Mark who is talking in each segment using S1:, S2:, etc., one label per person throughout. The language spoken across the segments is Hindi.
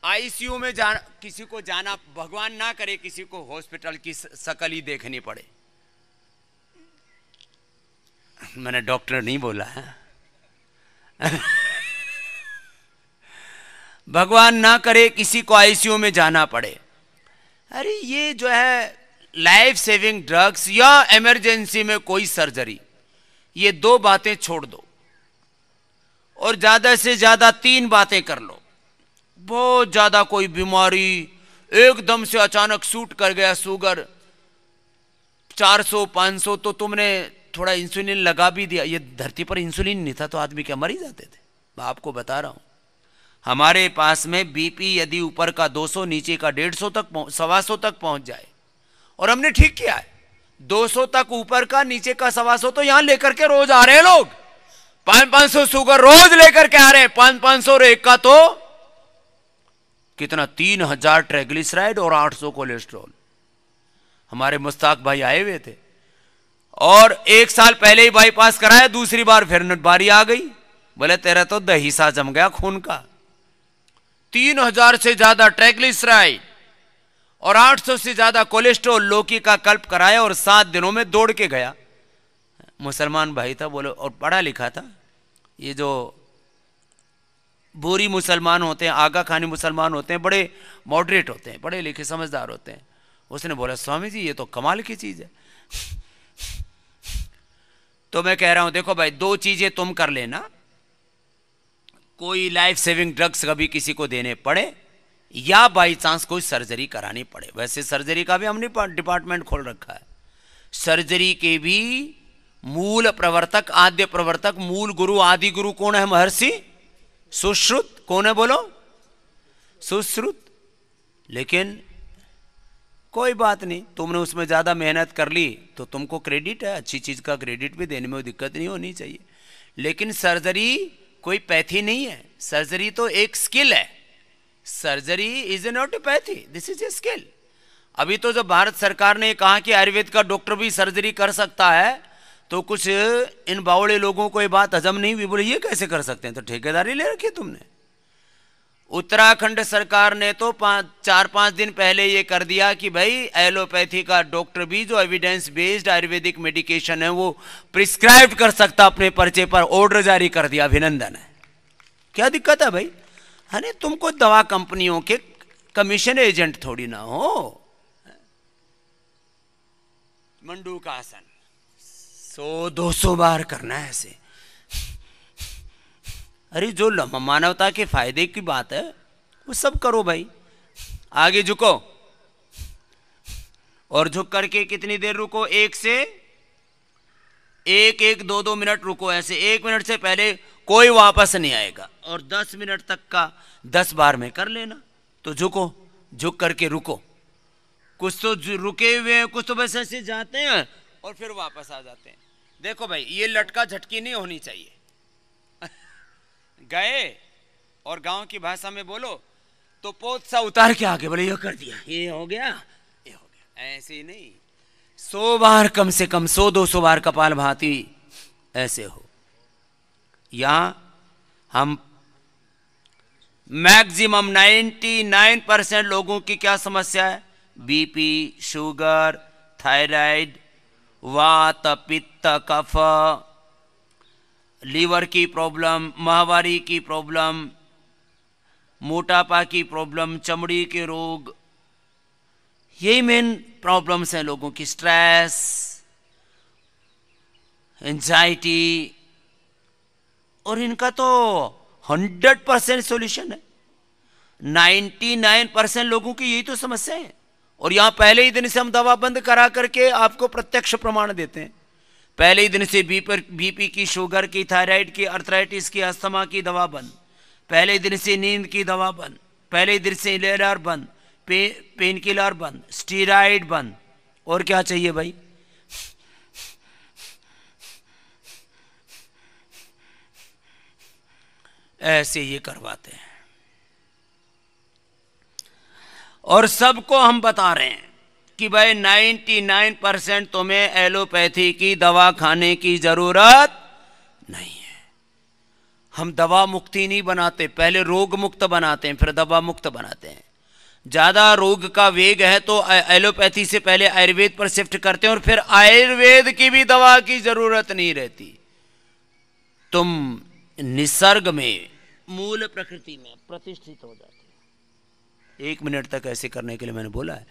S1: आईसीयू में जाना, किसी को जाना, भगवान ना करे किसी को हॉस्पिटल की शकल ही देखनी पड़े। मैंने डॉक्टर नहीं बोला है। भगवान ना करे किसी को आईसीयू में जाना पड़े। अरे ये जो है लाइफ सेविंग ड्रग्स या इमरजेंसी में कोई सर्जरी, ये दो बातें छोड़ दो और ज्यादा से ज्यादा 3 बातें कर लो। बहुत ज्यादा कोई बीमारी एकदम से अचानक शूट कर गया, शुगर 400-500, तो तुमने थोड़ा इंसुलिन लगा भी दिया। ये धरती पर इंसुलिन नहीं था तो आदमी क्या मर ही जाते थे। मैं आपको बता रहा हूं, हमारे पास में बीपी यदि ऊपर का 200 नीचे का 150 तक 125 तक पहुंच जाए, और हमने ठीक किया है, 200 तक ऊपर का नीचे का 125 तो यहां लेकर के रोज आ रहे हैं लोग। 500 शुगर रोज लेकर के आ रहे हैं, 500 और एक का तो कितना 3000 ट्राइग्लिसराइड और 800 कोलेस्ट्रॉल। हमारे मुस्ताक भाई आए हुए थे और 1 साल पहले ही बाईपास कराया, दूसरी बार फिर बारी आ गई। बोले तेरा तो दही सा जम गया खून का। 3000 से ज्यादा ट्राइग्लिसराइड और 800 से ज्यादा कोलेस्ट्रॉल। लोकी का कल्प कराया और 7 दिनों में दौड़ के गया। मुसलमान भाई था, बोलो, और पढ़ा लिखा था। ये जो बोरी मुसलमान होते हैं, आगा खानी मुसलमान होते हैं, बड़े मॉडरेट होते हैं, पढ़े लिखे समझदार होते हैं। उसने बोला स्वामी जी ये तो कमाल की चीज है। तो मैं कह रहा हूं देखो भाई, 2 चीजें तुम कर लेना, कोई लाइफ सेविंग ड्रग्स कभी किसी को देने पड़े या बाई चांस कोई सर्जरी करानी पड़े। वैसे सर्जरी का भी हमने डिपार्टमेंट खोल रखा है। सर्जरी के भी मूल प्रवर्तक, आद्य प्रवर्तक, मूल गुरु, आदि गुरु कौन है? महर्षि सुश्रुत। कौन है बोलो? सुश्रुत। लेकिन कोई बात नहीं, तुमने उसमें ज्यादा मेहनत कर ली तो तुमको क्रेडिट है, अच्छी चीज का क्रेडिट भी देने में दिक्कत नहीं होनी चाहिए। लेकिन सर्जरी कोई पैथी नहीं है, सर्जरी तो एक स्किल है। Surgery is not a pathy, this is a skill. अभी तो जब भारत सरकार ने कहा कि आयुर्वेद का डॉक्टर भी सर्जरी कर सकता है, तो कुछ इन बावड़े लोगों को ये बात हजम नहीं हुई। बोले ये कैसे कर सकते हैं? तो ठेकेदारी ले रखी तुमने। उत्तराखंड सरकार ने तो 4-5 दिन पहले ये कर दिया कि भाई एलोपैथी का डॉक्टर भी जो एविडेंस बेस्ड आयुर्वेदिक मेडिकेशन है वो प्रिस्क्राइब कर सकता, अपने पर्चे पर ऑर्डर जारी कर दिया। अभिनंदन है। क्या दिक्कत है भाई? अरे तुमको दवा कंपनियों के कमीशन एजेंट थोड़ी ना हो। मंडू का आसन 100-200 बार करना है ऐसे। अरे जो मानवता के फायदे की बात है वो सब करो भाई। आगे झुको और झुक करके कितनी देर रुको? 1 से 2 मिनट रुको ऐसे। 1 मिनट से पहले कोई वापस नहीं आएगा। और 10 मिनट तक का 10 बार में कर लेना। तो झुको, झुक करके रुको। कुछ तो रुके हुए हैं, कुछ तो बस ऐसे जाते हैं और फिर वापस आ जाते हैं। देखो भाई, ये लटका झटकी नहीं होनी चाहिए। गए और गांव की भाषा में बोलो तो पोत सा उतार के आगे बोले ये कर दिया, ये हो गया, ये हो गया। ऐसे ही नहीं, 100 बार कम से कम, 100-200 बार कपाल भाती ऐसे हो। यहां हम मैक्सिमम 99% लोगों की क्या समस्या है? बीपी, शुगर, थायराइड, वात, पित्त, कफ, लीवर की प्रॉब्लम, माहवारी की प्रॉब्लम, मोटापा की प्रॉब्लम, चमड़ी के रोग, यही मेन प्रॉब्लम्स हैं लोगों की। स्ट्रेस, एंजाइटी, और इनका तो 100% सॉल्यूशन है। 99% लोगों की यही तो समस्या है। और यहां पहले ही दिन से हम दवा बंद करा करके आपको प्रत्यक्ष प्रमाण देते हैं। पहले ही दिन से बीपी की, शुगर की, थायराइड की, अर्थराइटिस की, अस्थमा की दवा बंद। पहले ही दिन से नींद की दवा बंद। पहले ही दिन से इनहेलर बंद, पेन किलर बंद, स्टीरॉइड बंद। और क्या चाहिए भाई? ऐसे ये करवाते हैं। और सबको हम बता रहे हैं कि भाई 99% तुम्हें एलोपैथी की दवा खाने की जरूरत नहीं है। हम दवा मुक्ति नहीं बनाते, पहले रोग मुक्त बनाते हैं, फिर दवा मुक्त बनाते हैं। ज़्यादा रोग का वेग है तो एलोपैथी से पहले आयुर्वेद पर शिफ्ट करते हैं और फिर आयुर्वेद की भी दवा की जरूरत नहीं रहती। तुम निसर्ग में, मूल प्रकृति में प्रतिष्ठित हो जाते हो। 1 मिनट तक ऐसे करने के लिए मैंने बोला है।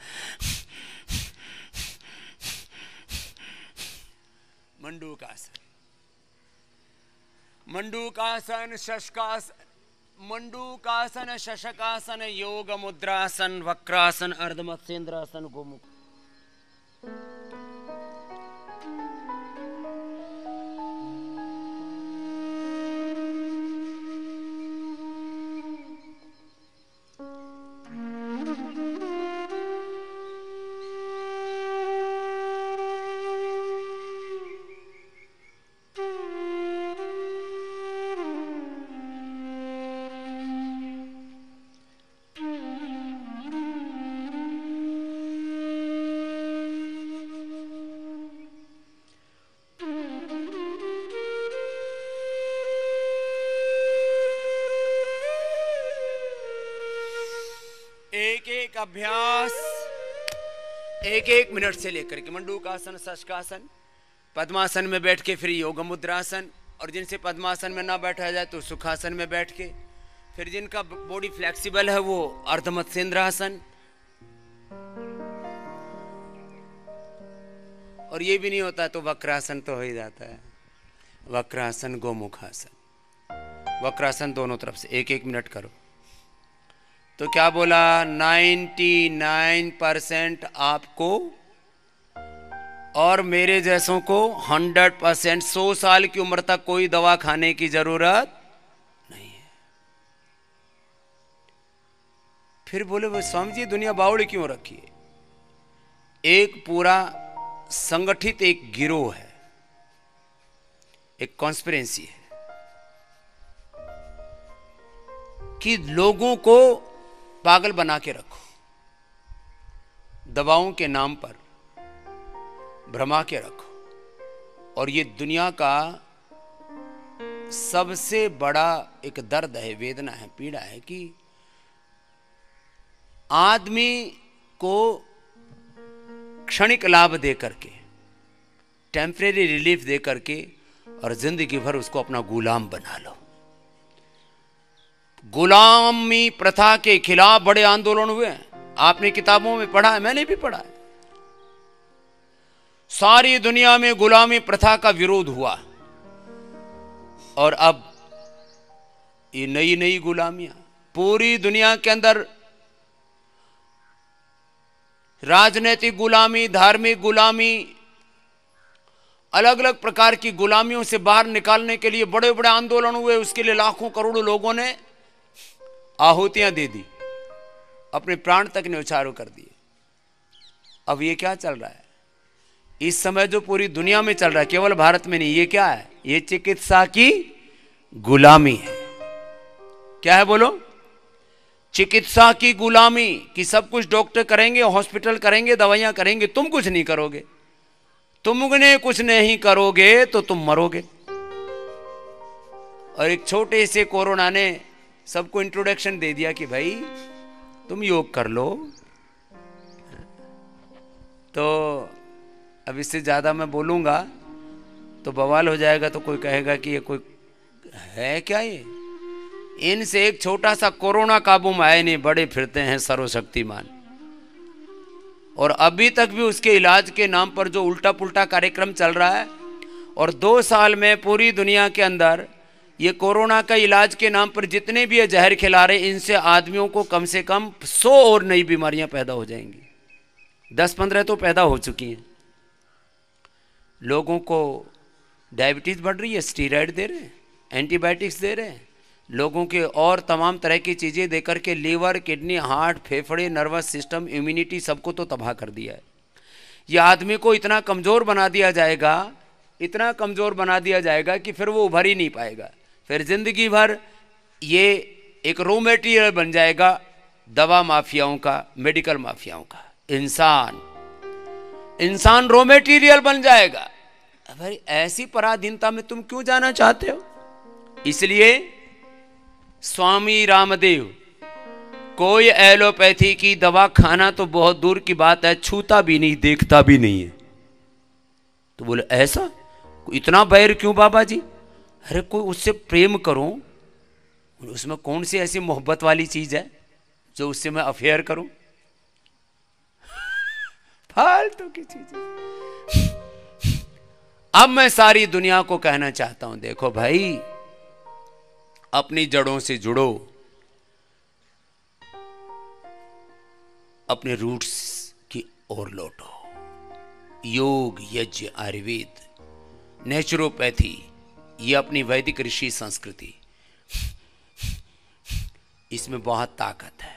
S1: मंडूकासन, मंडूकासन, शशकासन, मंडूकासन, शशकासन, योग मुद्रासन, वक्रासन, अर्धमत्स्येंद्रासन, गोमुख। एक अभ्यास 1-1 मिनट से लेकर के मंडूकासन, शशकासन, पद्मासन में बैठ के, फिर योग मुद्रासन, और जिनसे पद्मासन में ना बैठा जाए तो सुखासन में बैठ के, फिर जिनका बॉडी फ्लेक्सिबल है वो अर्धमत्स्येंद्रासन, और ये भी नहीं होता तो वक्रासन तो हो ही जाता है। वक्रासन, गोमुखासन, वक्रासन दोनों तरफ से 1-1 मिनट करो। तो क्या बोला? 99% आपको और मेरे जैसों को 100%, 100 साल की उम्र तक कोई दवा खाने की जरूरत नहीं है। फिर बोले वो स्वामी जी दुनिया बावड़ी क्यों रखी है? एक पूरा संगठित एक गिरोह है, एक कॉन्स्पिरेंसी है कि लोगों को पागल बना के रखो, दवाओं के नाम पर भ्रमा के रखो। और ये दुनिया का सबसे बड़ा एक दर्द है, वेदना है, पीड़ा है कि आदमी को क्षणिक लाभ दे करके, टेम्परेरी रिलीफ दे करके, और जिंदगी भर उसको अपना गुलाम बना लो। गुलामी प्रथा के खिलाफ बड़े आंदोलन हुए हैं, आपने किताबों में पढ़ा है, मैंने भी पढ़ा है। सारी दुनिया में गुलामी प्रथा का विरोध हुआ, और अब ये नई नई गुलामियां पूरी दुनिया के अंदर, राजनीतिक गुलामी, धार्मिक गुलामी, अलग अलग प्रकार की गुलामियों से बाहर निकालने के लिए बड़े बड़े आंदोलन हुए। उसके लिए लाखों करोड़ों लोगों ने आहुतियां दे दी, अपने प्राण तक न्यौछावर कर दिए। अब ये क्या चल रहा है इस समय जो पूरी दुनिया में चल रहा है, केवल भारत में नहीं, ये क्या है? ये चिकित्सा की गुलामी है। क्या है बोलो? चिकित्सा की गुलामी, कि सब कुछ डॉक्टर करेंगे, हॉस्पिटल करेंगे, दवाइयां करेंगे, तुम कुछ नहीं करोगे। तुमने कुछ नहीं करोगे तो तुम मरोगे। और एक छोटे से कोरोना ने सबको इंट्रोडक्शन दे दिया कि भाई तुम योग कर लो। तो अब इससे ज्यादा मैं बोलूंगा तो बवाल हो जाएगा, तो कोई कहेगा कि ये कोई है क्या? ये इनसे एक छोटा सा कोरोना काबू में आए नहीं, बड़े फिरते हैं सर्वशक्तिमान। और अभी तक भी उसके इलाज के नाम पर जो उल्टा पुल्टा कार्यक्रम चल रहा है, और 2 साल में पूरी दुनिया के अंदर ये कोरोना का इलाज के नाम पर जितने भी ये जहर खिला रहे, इनसे आदमियों को कम से कम 100 और नई बीमारियां पैदा हो जाएंगी। 10-15 तो पैदा हो चुकी हैं। लोगों को डायबिटीज बढ़ रही है, स्टीरॉयड दे रहे हैं, एंटीबायोटिक्स दे रहे हैं, लोगों के और तमाम तरह की चीज़ें देकर के लीवर, किडनी, हार्ट, फेफड़े, नर्वस सिस्टम, इम्यूनिटी सबको तो तबाह कर दिया है। ये आदमी को इतना कमज़ोर बना दिया जाएगा, इतना कमज़ोर बना दिया जाएगा कि फिर वो उभर ही नहीं पाएगा। फिर जिंदगी भर ये एक रॉ मटेरियल बन जाएगा दवा माफियाओं का, मेडिकल माफियाओं का। इंसान रॉ मटेरियल बन जाएगा। भाई ऐसी पराधीनता में तुम क्यों जाना चाहते हो? इसलिए स्वामी रामदेव कोई एलोपैथी की दवा खाना तो बहुत दूर की बात है, छूता भी नहीं, देखता भी नहीं है। तो बोले ऐसा इतना बैर क्यों बाबा जी? अरे कोई उससे प्रेम करो, उसमें कौन सी ऐसी मोहब्बत वाली चीज है जो उससे मैं अफेयर करूं? फालतू की चीज। अब मैं सारी दुनिया को कहना चाहता हूं, देखो भाई, अपनी जड़ों से जुड़ो, अपने रूट्स की ओर लौटो। योग, यज्ञ, आयुर्वेद, नेचुरोपैथी, ये अपनी वैदिक ऋषि संस्कृति, इसमें बहुत ताकत है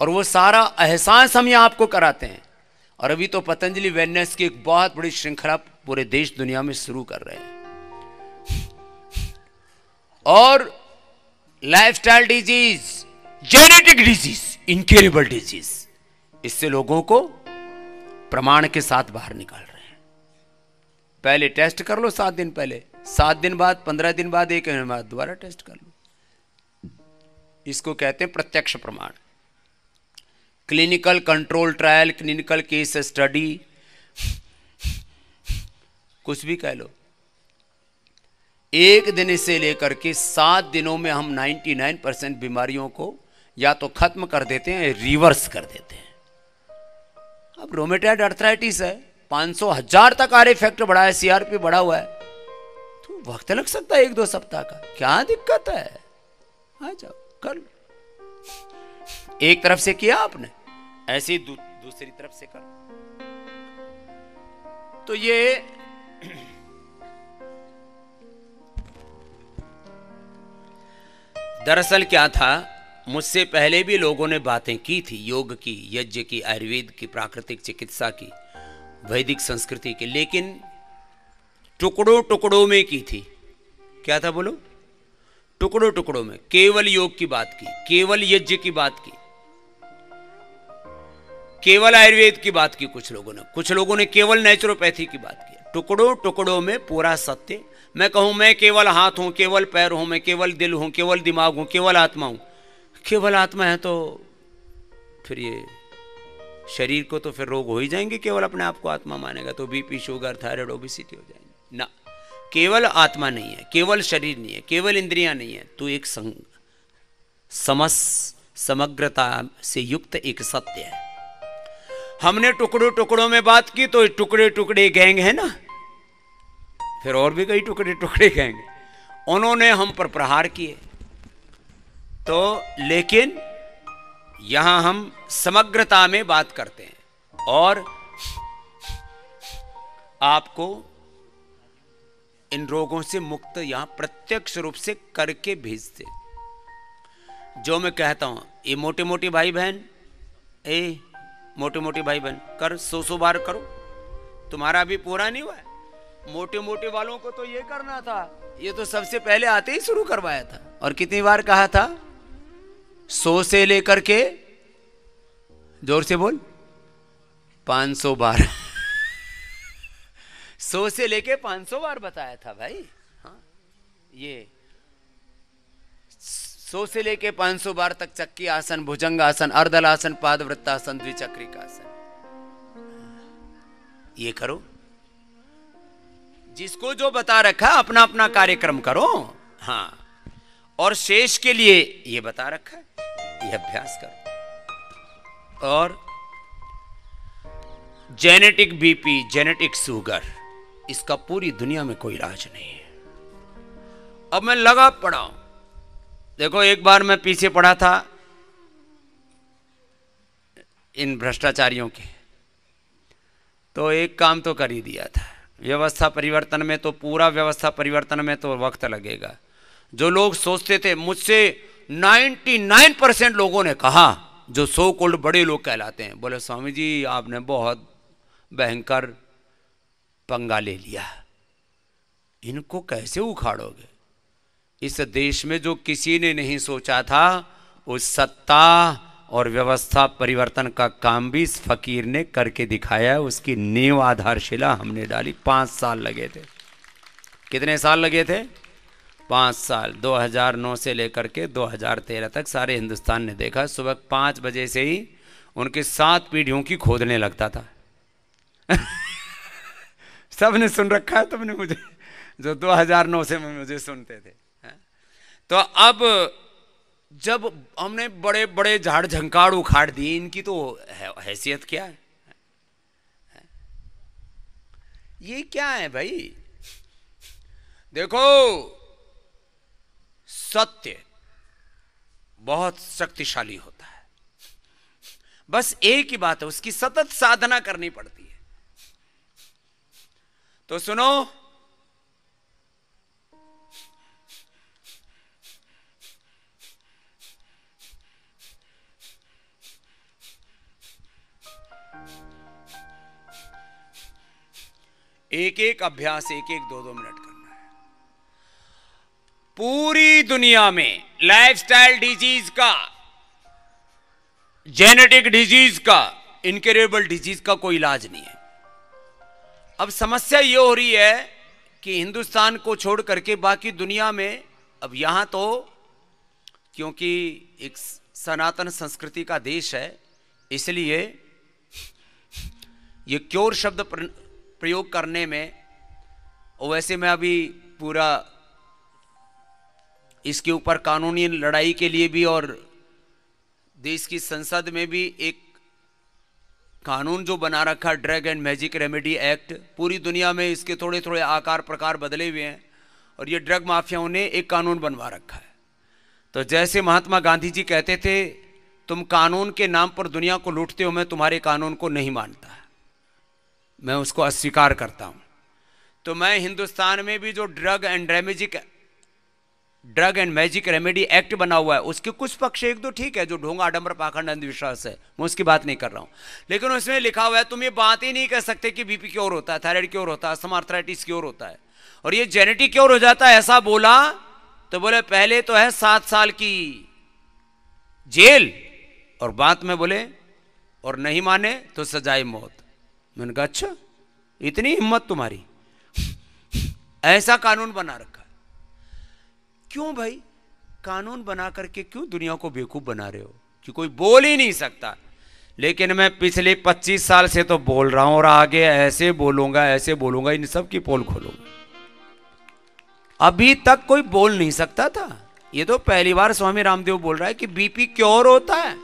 S1: और वो सारा एहसास हम यहां आपको कराते हैं। और अभी तो पतंजलि वेलनेस की एक बहुत बड़ी श्रृंखला पूरे देश दुनिया में शुरू कर रहे हैं। और lifestyle disease, genetic disease, incurable disease, इससे लोगों को प्रमाण के साथ बाहर निकाल रहे हैं। पहले टेस्ट कर लो 7 दिन पहले, 7 दिन बाद, 15 दिन बाद, 1 महीने बाद दोबारा टेस्ट कर लो। इसको कहते हैं प्रत्यक्ष प्रमाण। Clinical control trial, clinical case study, कुछ भी कह लो। 1 दिन से लेकर के 7 दिनों में हम 99% बीमारियों को या तो खत्म कर देते हैं या रिवर्स कर देते हैं। अब रोमेटॉइड अर्थराइटिस है, 500,000 तक आर फैक्टर बढ़ा है, सीआरपी बढ़ा हुआ है, तो वक्त लग सकता है 1-2 सप्ताह का, क्या दिक्कत है? आ जाओ कर लो। एक तरफ से किया आपने, ऐसे ही दूसरी तरफ से कर। तो ये दरअसल क्या था, मुझसे पहले भी लोगों ने बातें की थी, योग की, यज्ञ की, आयुर्वेद की, प्राकृतिक चिकित्सा की, वैदिक संस्कृति की, लेकिन टुकड़ों टुकड़ों में की थी। क्या था बोलो? टुकड़ों टुकड़ों में। केवल योग की बात की, केवल यज्ञ की बात की, केवल आयुर्वेद की बात की कुछ लोगों ने केवल नेचुरोपैथी की बात की। टुकड़ों टुकड़ों में पूरा सत्य। मैं कहूं मैं केवल हाथ हूं, केवल पैर हूं, मैं केवल दिल हूं, केवल दिमाग हूं, केवल आत्मा हूं। केवल आत्मा है तो फिर ये शरीर को तो फिर रोग हो ही जाएंगे। केवल अपने आप को आत्मा मानेगा तो बीपी, शुगर, थायराइड, ओबेसिटी हो जाएंगे ना। केवल आत्मा नहीं है, केवल शरीर नहीं है, केवल इंद्रियां नहीं है, तो एक समग्रता से युक्त एक सत्य है। हमने टुकड़ों टुकड़ों में बात की तो टुकड़े टुकड़े गैंग है ना, फिर और भी कई टुकड़े टुकड़े गैंग, उन्होंने हम पर प्रहार किए। तो लेकिन यहां हम समग्रता में बात करते हैं और आपको इन रोगों से मुक्त यहां प्रत्यक्ष रूप से करके भेजते। जो मैं कहता हूं, ये मोटे मोटे भाई बहन, मोटे मोटे भाई बहन कर 100 बार करो, तुम्हारा अभी पूरा नहीं हुआ है। मोटे मोटे वालों को तो ये करना था, ये तो सबसे पहले आते ही शुरू करवाया था। और कितनी बार कहा था? 100 से लेकर के, जोर से बोल, 500 बार 100 से लेके 500 बार बताया था भाई। हाँ, ये 100 से लेके 500 बार तक चक्की आसन, भुजंग आसन, अर्धलासन, पादवृत्तासन, द्विचक्रिकासन, ये करो। जिसको जो बता रखा अपना अपना कार्यक्रम करो। हाँ, और शेष के लिए ये बता रखा है, ये अभ्यास करो। और जेनेटिक बीपी, जेनेटिक शुगर, इसका पूरी दुनिया में कोई इलाज नहीं है। अब मैं लगा पड़ा हूं, देखो एक बार मैं पीछे पड़ा था इन भ्रष्टाचारियों के, तो एक काम तो कर ही दिया था। व्यवस्था परिवर्तन में तो, पूरा व्यवस्था परिवर्तन में तो वक्त लगेगा। जो लोग सोचते थे, मुझसे 99% लोगों ने कहा, जो सो कॉल्ड बड़े लोग कहलाते हैं, बोले स्वामी जी आपने बहुत भयंकर पंगा ले लिया, इनको कैसे उखाड़ोगे? इस देश में जो किसी ने नहीं सोचा था, उस सत्ता और व्यवस्था परिवर्तन का काम भी इस फकीर ने करके दिखाया है। उसकी नींव आधारशिला हमने डाली। 5 साल लगे थे। कितने साल लगे थे? 5 साल 2009 से लेकर के 2013 तक सारे हिंदुस्तान ने देखा। सुबह 5 बजे से ही उनके 7 पीढ़ियों की खोदने लगता था। सबने सुन रखा है तुमने मुझे, जो 2009 से मुझे सुनते थे। तो अब जब हमने बड़े बड़े झाड़ झंकाड़ उखाड़ दिए, इनकी तो हैसियत क्या है? ये क्या है भाई? देखो, सत्य बहुत शक्तिशाली होता है, बस एक ही बात है, उसकी सतत साधना करनी पड़ती है। तो सुनो, एक एक अभ्यास 1-1, 2-2 मिनट करना है। पूरी दुनिया में लाइफस्टाइल डिजीज का, जेनेटिक डिजीज का, इनक्यूरेबल डिजीज का कोई इलाज नहीं है। अब समस्या ये हो रही है कि हिंदुस्तान को छोड़ करके बाकी दुनिया में, अब यहां तो क्योंकि एक सनातन संस्कृति का देश है, इसलिए ये क्योर शब्द प्रयोग करने में, और वैसे मैं अभी पूरा इसके ऊपर कानूनी लड़ाई के लिए भी, और देश की संसद में भी एक कानून जो बना रखा, drug and magic remedy act, पूरी दुनिया में इसके थोड़े थोड़े आकार प्रकार बदले हुए हैं, और ये ड्रग माफियाओं ने एक कानून बनवा रखा है। तो जैसे महात्मा गांधी जी कहते थे, तुम कानून के नाम पर दुनिया को लूटते हो, मैं तुम्हारे कानून को नहीं मानता, मैं उसको अस्वीकार करता हूं। तो मैं हिंदुस्तान में भी जो drug and magic remedy act बना हुआ है, उसके कुछ पक्ष 1-2 ठीक है, जो ढोंग आडंबर पाखंड अंधविश्वास है, मैं उसकी बात नहीं कर रहा हूं, लेकिन उसमें लिखा हुआ है तुम ये बात ही नहीं कह सकते कि बीपी क्योर होता है, थायराइड क्योर होता है, अस्थमा आर्थराइटिस क्योर होता है, और ये जेनेटिक क्योर हो जाता है। ऐसा बोला तो बोले पहले तो है 7 साल की जेल, और बाद में बोले और नहीं माने तो सजाए मौत। मैंने कहा अच्छा, इतनी हिम्मत तुम्हारी? ऐसा कानून बना रखा है। क्यों भाई कानून बना करके क्यों दुनिया को बेवकूफ बना रहे हो कि कोई बोल ही नहीं सकता? लेकिन मैं पिछले 25 साल से तो बोल रहा हूं, और आगे ऐसे बोलूंगा, इन सब की पोल खोलूंगा। अभी तक कोई बोल नहीं सकता था, ये तो पहली बार स्वामी रामदेव बोल रहा है कि बीपी क्योर होता है,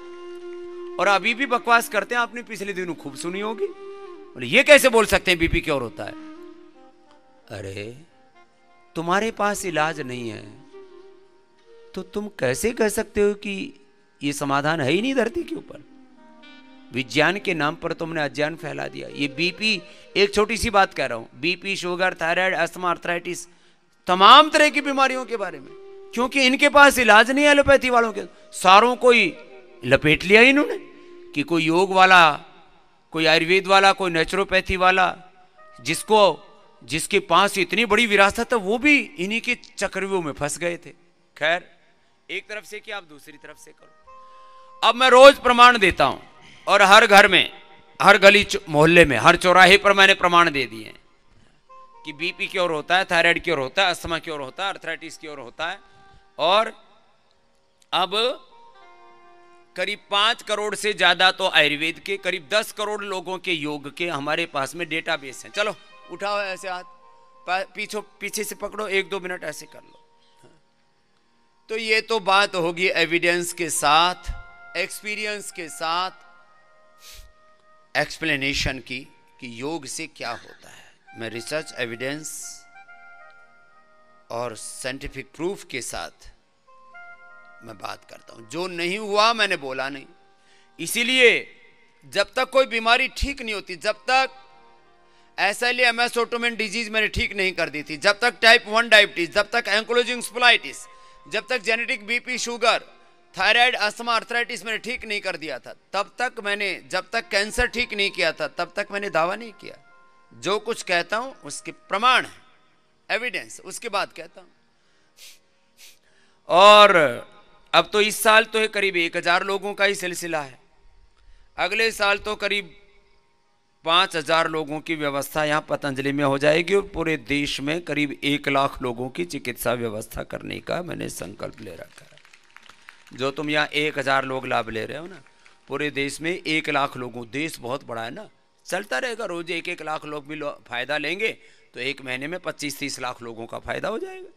S1: और अभी भी बकवास करते हैं। आपने पिछले दिनों खूब सुनी होगी, बोले ये कैसे बोल सकते हैं बीपी क्योर होता है? अरे तुम्हारे पास इलाज नहीं है तो तुम कैसे कह सकते हो कि ये समाधान है ही नहीं धरती के ऊपर? विज्ञान के नाम पर तुमने अज्ञान फैला दिया। ये बीपी, एक छोटी सी बात कह रहा हूं, BP, sugar, thyroid, asthma, arthritis, तमाम तरह की बीमारियों के बारे में, क्योंकि इनके पास इलाज नहीं है। एलोपैथी वालों के सारों को ही लपेट लिया इन्होंने कि कोई योग वाला, कोई आयुर्वेद वाला, कोई नेचुरोपैथी वाला, जिसके पास इतनी बड़ी विरासत है, वो भी इन्हीं के चक्रव्यूह में फंस गए थे। खैर, एक तरफ से किया, आप दूसरी तरफ से करो। अब मैं रोज प्रमाण देता हूं, और हर घर में, हर गली मोहल्ले में, हर चौराहे पर मैंने प्रमाण दे दिए कि बीपी क्योर होता है, थायराइड क्योर होता है, अस्थमा क्योर होता है, आर्थराइटिस क्योर होता है। और अब करीब 5 करोड़ से ज्यादा तो आयुर्वेद के, करीब 10 करोड़ लोगों के योग के हमारे पास में डेटाबेस है। चलो उठाओ ऐसे हाथ, पीछे से पकड़ो, 1-2 मिनट ऐसे कर लो। तो ये तो बात होगी एविडेंस के साथ, एक्सपीरियंस के साथ, एक्सप्लेनेशन की कि योग से क्या होता है। मैं रिसर्च, एविडेंस और साइंटिफिक प्रूफ के साथ मैं बात करता हूं। जो नहीं हुआ मैंने बोला नहीं। इसीलिए जब तक कोई बीमारी ठीक नहीं होती, जब तक एसएलईएमएस ऑटोइम्यून डिजीज मैंने ठीक नहीं कर दी थी, जब तक टाइप 1 डायबिटीज, जब तक एंकोलोजिंग स्पोलाइटिस, जब तक genetic BP, sugar, thyroid, asthma, arthritis मैंने ठीक नहीं कर दिया था, तब तक मैंने, जब तक कैंसर ठीक नहीं किया था, तब तक मैंने दावा नहीं किया। जो कुछ कहता हूं उसके प्रमाण है, एविडेंस, उसके बाद कहता हूं। और अब तो इस साल तो है करीब 1000 लोगों का ही सिलसिला है, अगले साल तो करीब 5,000 लोगों की व्यवस्था यहाँ पतंजलि में हो जाएगी और पूरे देश में करीब 1 लाख लोगों की चिकित्सा व्यवस्था करने का मैंने संकल्प ले रखा है। जो तुम यहाँ 1,000 लोग लाभ ले रहे हो ना, पूरे देश में 1 लाख लोगों, देश बहुत बड़ा है ना, चलता रहेगा, रोज 1-1 लाख लोग भी फायदा लेंगे तो एक महीने में 25-30 लाख लोगों का फायदा हो जाएगा।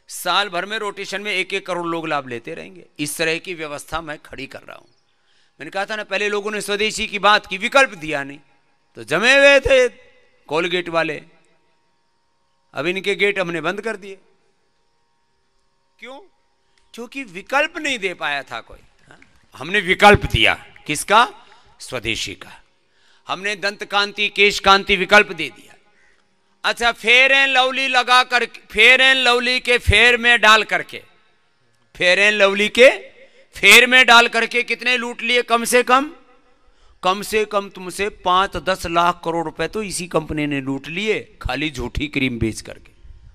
S1: साल भर में रोटेशन में 1-1 करोड़ लोग लाभ लेते रहेंगे। इस तरह की व्यवस्था मैं खड़ी कर रहा हूं। मैंने कहा था ना, पहले लोगों ने स्वदेशी की बात की, विकल्प दिया नहीं, तो जमे हुए थे कोलगेट वाले। अब इनके गेट हमने बंद कर दिए। क्यों? क्योंकि विकल्प नहीं दे पाया था कोई। हमने विकल्प दिया, किसका? स्वदेशी का। हमने दंत कांति, केश कांति विकल्प दे दिया। अच्छा, फेयर एंड लवली लगा कर, फेयर एंड लवली के फेयर में डाल करके, फेयर एंड लवली के फेयर में डाल करके कितने लूट लिए? कम से कम तुमसे 5-10 लाख करोड़ रुपए तो इसी कंपनी ने लूट लिए, खाली झूठी क्रीम बेच करके।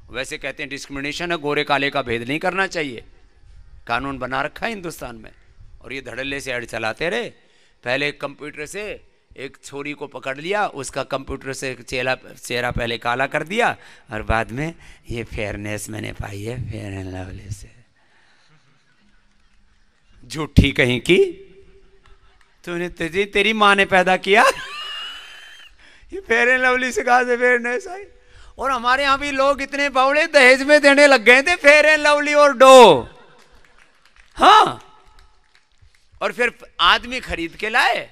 S1: वैसे कहते हैं डिस्क्रिमिनेशन है, गोरे काले का भेद नहीं करना चाहिए, कानून बना रखा है हिंदुस्तान में। और ये धड़ल्ले से ऐड चलाते रहे। पहले कंप्यूटर से एक छोरी को पकड़ लिया, उसका कंप्यूटर से चेहरा पहले काला कर दिया और बाद में ये फेयरनेस मैंने पाई है फेयर एंड लवली से। झूठी कहीं की, तूने तेरी माँ ने पैदा किया ये फेयर एंड लवली से कहा से फेयरनेस आई। और हमारे यहां भी लोग इतने बावड़े दहेज में देने लग गए थे फेयर एंड लवली और डो। हाँ, और फिर आदमी खरीद के लाए,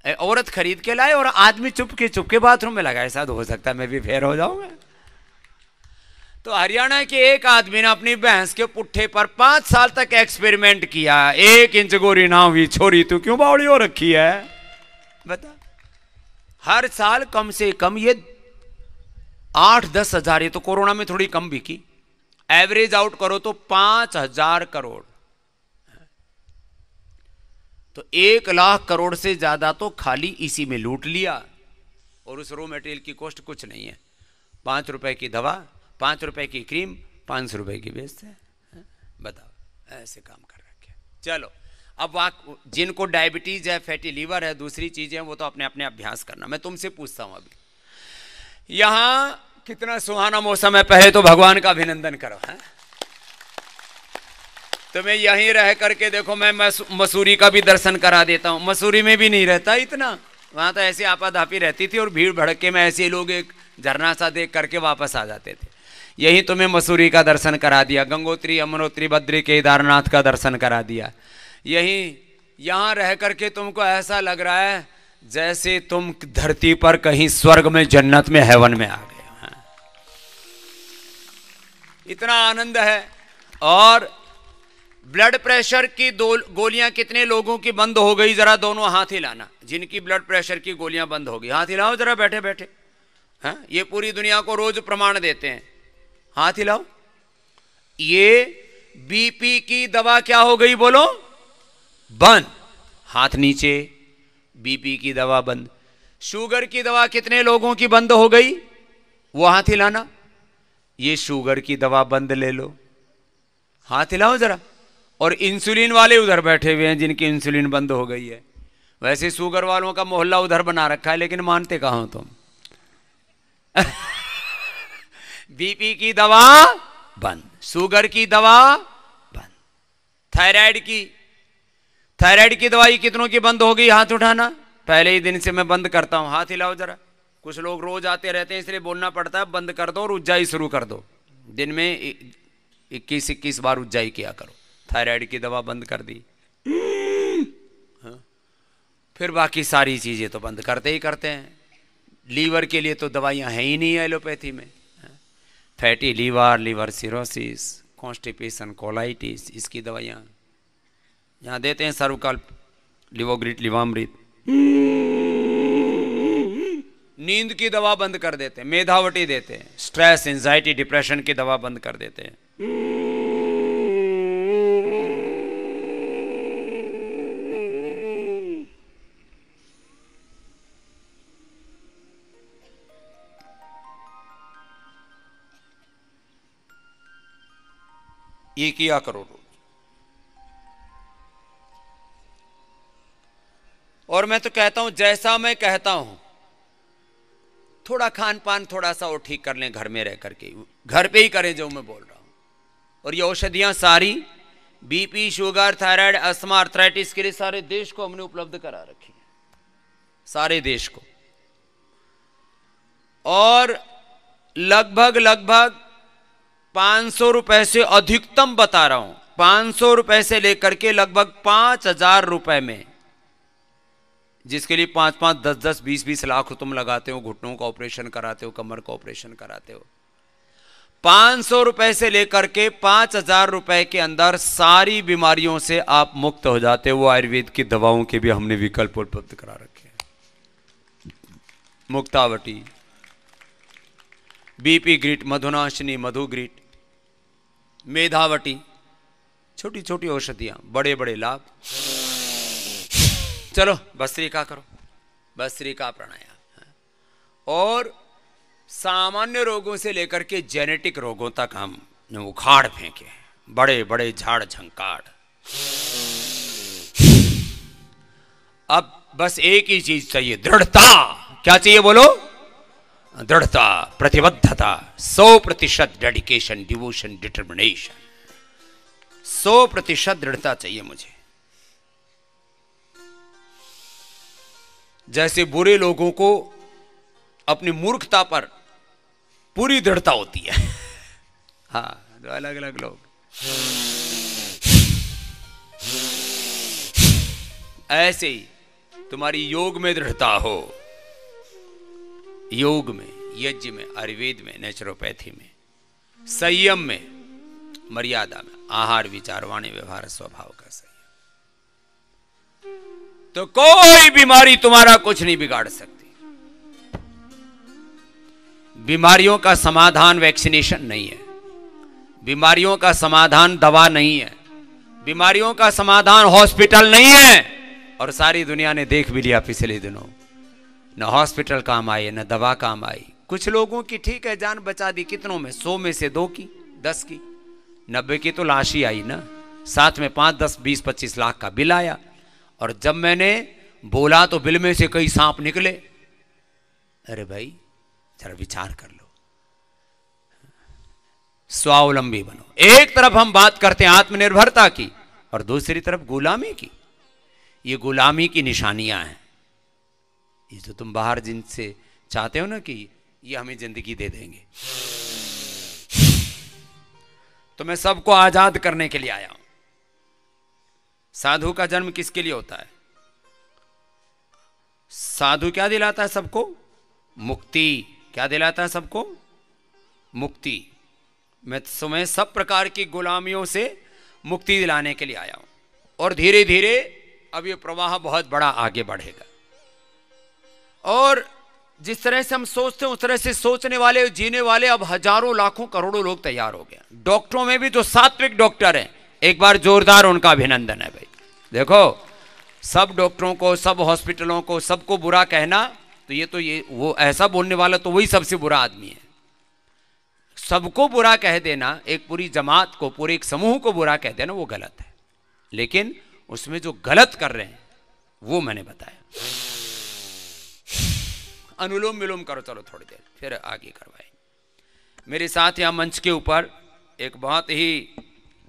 S1: औरत खरीद के लाए और आदमी चुप के बाथरूम में लगाए। ऐसा तो हो सकता है मैं भी फेयर हो जाऊंगा। तो हरियाणा के एक आदमी ने अपनी भैंस के पुट्ठे पर 5 साल तक एक्सपेरिमेंट किया। 1 इंच गोरी ना हुई, छोरी तू क्यों बावड़ी हो रखी है? बता। हर साल कम से कम ये 8-10 हजार, ये तो कोरोना में थोड़ी कम बिकी, एवरेज आउट करो तो 5,000 करोड़। तो 1 लाख करोड़ से ज्यादा तो खाली इसी में लूट लिया। और उस रॉ मटेरियल की कॉस्ट कुछ नहीं है। 5 रुपए की दवा, 5 रुपए की क्रीम, 500 रुपए की बेचते हैं। बताओ, ऐसे काम कर रखे। चलो, अब जिनको डायबिटीज है, फैटी लीवर है, दूसरी चीजें, वो तो अपने अपने अभ्यास करना। मैं तुमसे पूछता हूं, अभी यहां कितना सुहाना मौसम है, पहले तो भगवान का अभिनंदन करो। है तुम्हें यहीं रह करके देखो, मैं मसूरी का भी दर्शन करा देता हूं। मसूरी में भी नहीं रहता इतना, वहां तो ऐसी आपाधापी रहती थी और भीड़ भड़के में ऐसे लोग एक झरना सा देख करके वापस आ जाते थे। यही तुम्हें मसूरी का दर्शन करा दिया, गंगोत्री, यमुनोत्री, बद्री, केदारनाथ का दर्शन करा दिया। यही यहां रह करके तुमको ऐसा लग रहा है जैसे तुम धरती पर कहीं स्वर्ग में, जन्नत में, हेवन में आ गए। इतना आनंद है। और ब्लड प्रेशर की गोलियां कितने लोगों की बंद हो गई? जरा दोनों हाथ हिलाना जिनकी ब्लड प्रेशर की गोलियां बंद हो गई। हाथ हिलाओ जरा, बैठे बैठे। हाँ, ये पूरी दुनिया को रोज प्रमाण देते हैं। हाथ हिलाओ। ये बीपी की दवा क्या हो गई बोलो? बंद। हाथ नीचे। बीपी की दवा बंद। शुगर की दवा कितने लोगों की बंद हो गई? वो हाथ हिलाना। ये शुगर की दवा बंद ले लो, हाथ हिलाओ जरा। और इंसुलिन वाले उधर बैठे हुए हैं जिनकी इंसुलिन बंद हो गई है। वैसे शुगर वालों का मोहल्ला उधर बना रखा है, लेकिन मानते कहां हो तुम? बीपी की दवा बंद, शुगर की दवा बंद, थायराइड की दवाई कितनों की बंद हो गई? हाथ उठाना। पहले ही दिन से मैं बंद करता हूं, हाथ हिलाओ जरा। कुछ लोग रोज आते रहते हैं इसलिए बोलना पड़ता है, बंद कर दो और उज्जाई शुरू कर दो। दिन में 21-21 बार उज्जाई किया करो। थायराइड की दवा बंद कर दी। हाँ? फिर बाकी सारी चीजें तो बंद करते ही करते हैं। लीवर के लिए तो दवाइयां हैं ही नहीं एलोपैथी में। Fatty liver, liver cirrhosis, constipation, colitis, इसकी दवाइयां यहां देते हैं। सर्वकल्प, लिवोग्रिट, लिवामृत। नींद की दवा बंद कर देते हैं, मेधावटी देते हैं, स्ट्रेस, एंजाइटी, डिप्रेशन की दवा बंद कर देते हैं। ये किया करो रोज। और मैं तो कहता हूं जैसा मैं कहता हूं थोड़ा खान पान थोड़ा सा और ठीक कर लें, घर में रह करके, घर पे ही करें जो मैं बोल रहा हूं। और ये औषधियां सारी BP, sugar, thyroid, asthma, arthritis के लिए सारे देश को हमने उपलब्ध करा रखी है, सारे देश को। और लगभग 500 रुपए से अधिकतम बता रहा हूं, 500 रुपए से लेकर के लगभग 5000 रुपए में, जिसके लिए 5-5, 10-10, 20-20 लाख तुम लगाते हो, घुटनों का ऑपरेशन कराते हो, कमर का ऑपरेशन कराते हो, 500 रुपए से लेकर के 5000 रुपए के अंदर सारी बीमारियों से आप मुक्त हो जाते हो। वो आयुर्वेद की दवाओं के भी हमने विकल्प उपलब्ध करा रखे हैं। मुक्तावटी, बीपी ग्रिट, मधुनाशिनी, मधु ग्रिट, मेधावटी, छोटी छोटी औषधियां, बड़े बड़े लाभ। चलो भस्त्रिका करो, भस्त्रिका प्राणायाम। और सामान्य रोगों से लेकर के जेनेटिक रोगों तक हम उखाड़ फेंके, बड़े बड़े झाड़ झंकाड़। अब बस एक ही चीज चाहिए, दृढ़ता। क्या चाहिए बोलो? दृढ़ता, प्रतिबद्धता, 100% डेडिकेशन, डिवोशन, डिटर्मिनेशन, 100% दृढ़ता चाहिए मुझे। जैसे बुरे लोगों को अपनी मूर्खता पर पूरी दृढ़ता होती है। हाँ, तो अलग अलग लोग। ऐसे ही तुम्हारी योग में दृढ़ता हो, योग में, यज्ञ में, आयुर्वेद में, नेचुरोपैथी में, संयम में, मर्यादा में, आहार, विचार, वाणी, व्यवहार, स्वभाव का संयम, तो कोई बीमारी तुम्हारा कुछ नहीं बिगाड़ सकती। बीमारियों का समाधान वैक्सीनेशन नहीं है, बीमारियों का समाधान दवा नहीं है, बीमारियों का समाधान हॉस्पिटल नहीं है। और सारी दुनिया ने देख भी लिया पिछले दिनों, न हॉस्पिटल काम आई न दवा काम आई। कुछ लोगों की ठीक है जान बचा दी, कितनों में? 100 में से 2 की, 10 की, 90 की तो लाश ही आई ना, साथ में 5, 10, 20, 25 लाख का बिल आया। और जब मैंने बोला तो बिल में से कई सांप निकले। अरे भाई जरा विचार कर लो, स्वावलंबी बनो। एक तरफ हम बात करते हैं आत्मनिर्भरता की और दूसरी तरफ गुलामी की। ये गुलामी की निशानियां हैं। ये जो तुम बाहर जिनसे चाहते हो ना कि ये हमें जिंदगी दे देंगे, तो मैं सबको आजाद करने के लिए आया हूं। साधु का जन्म किसके लिए होता है? साधु क्या दिलाता है सबको? मुक्ति। क्या दिलाता है सबको? मुक्ति। मैं तुम्हें सब प्रकार की गुलामियों से मुक्ति दिलाने के लिए आया हूं। और धीरे धीरे अब ये प्रवाह बहुत बड़ा आगे बढ़ेगा। और जिस तरह से हम सोचते हैं उस तरह से सोचने वाले, जीने वाले अब हजारों, लाखों, करोड़ों लोग तैयार हो गए। डॉक्टरों में भी जो सात्विक डॉक्टर हैं, एक बार जोरदार उनका अभिनंदन है भाई। देखो, सब डॉक्टरों को, सब हॉस्पिटलों को, सबको बुरा कहना, तो ये वो ऐसा बोलने वाला तो वही सबसे बुरा आदमी है। सबको बुरा कह देना, एक पूरी जमात को, पूरे एक समूह को बुरा कह देना, वो गलत है। लेकिन उसमें जो गलत कर रहे हैं वो मैंने बताया। अनुलोम विलोम करो, चलो थोड़ी देर, फिर आगे करवाएं। मेरे साथ यहां मंच के ऊपर एक बहुत ही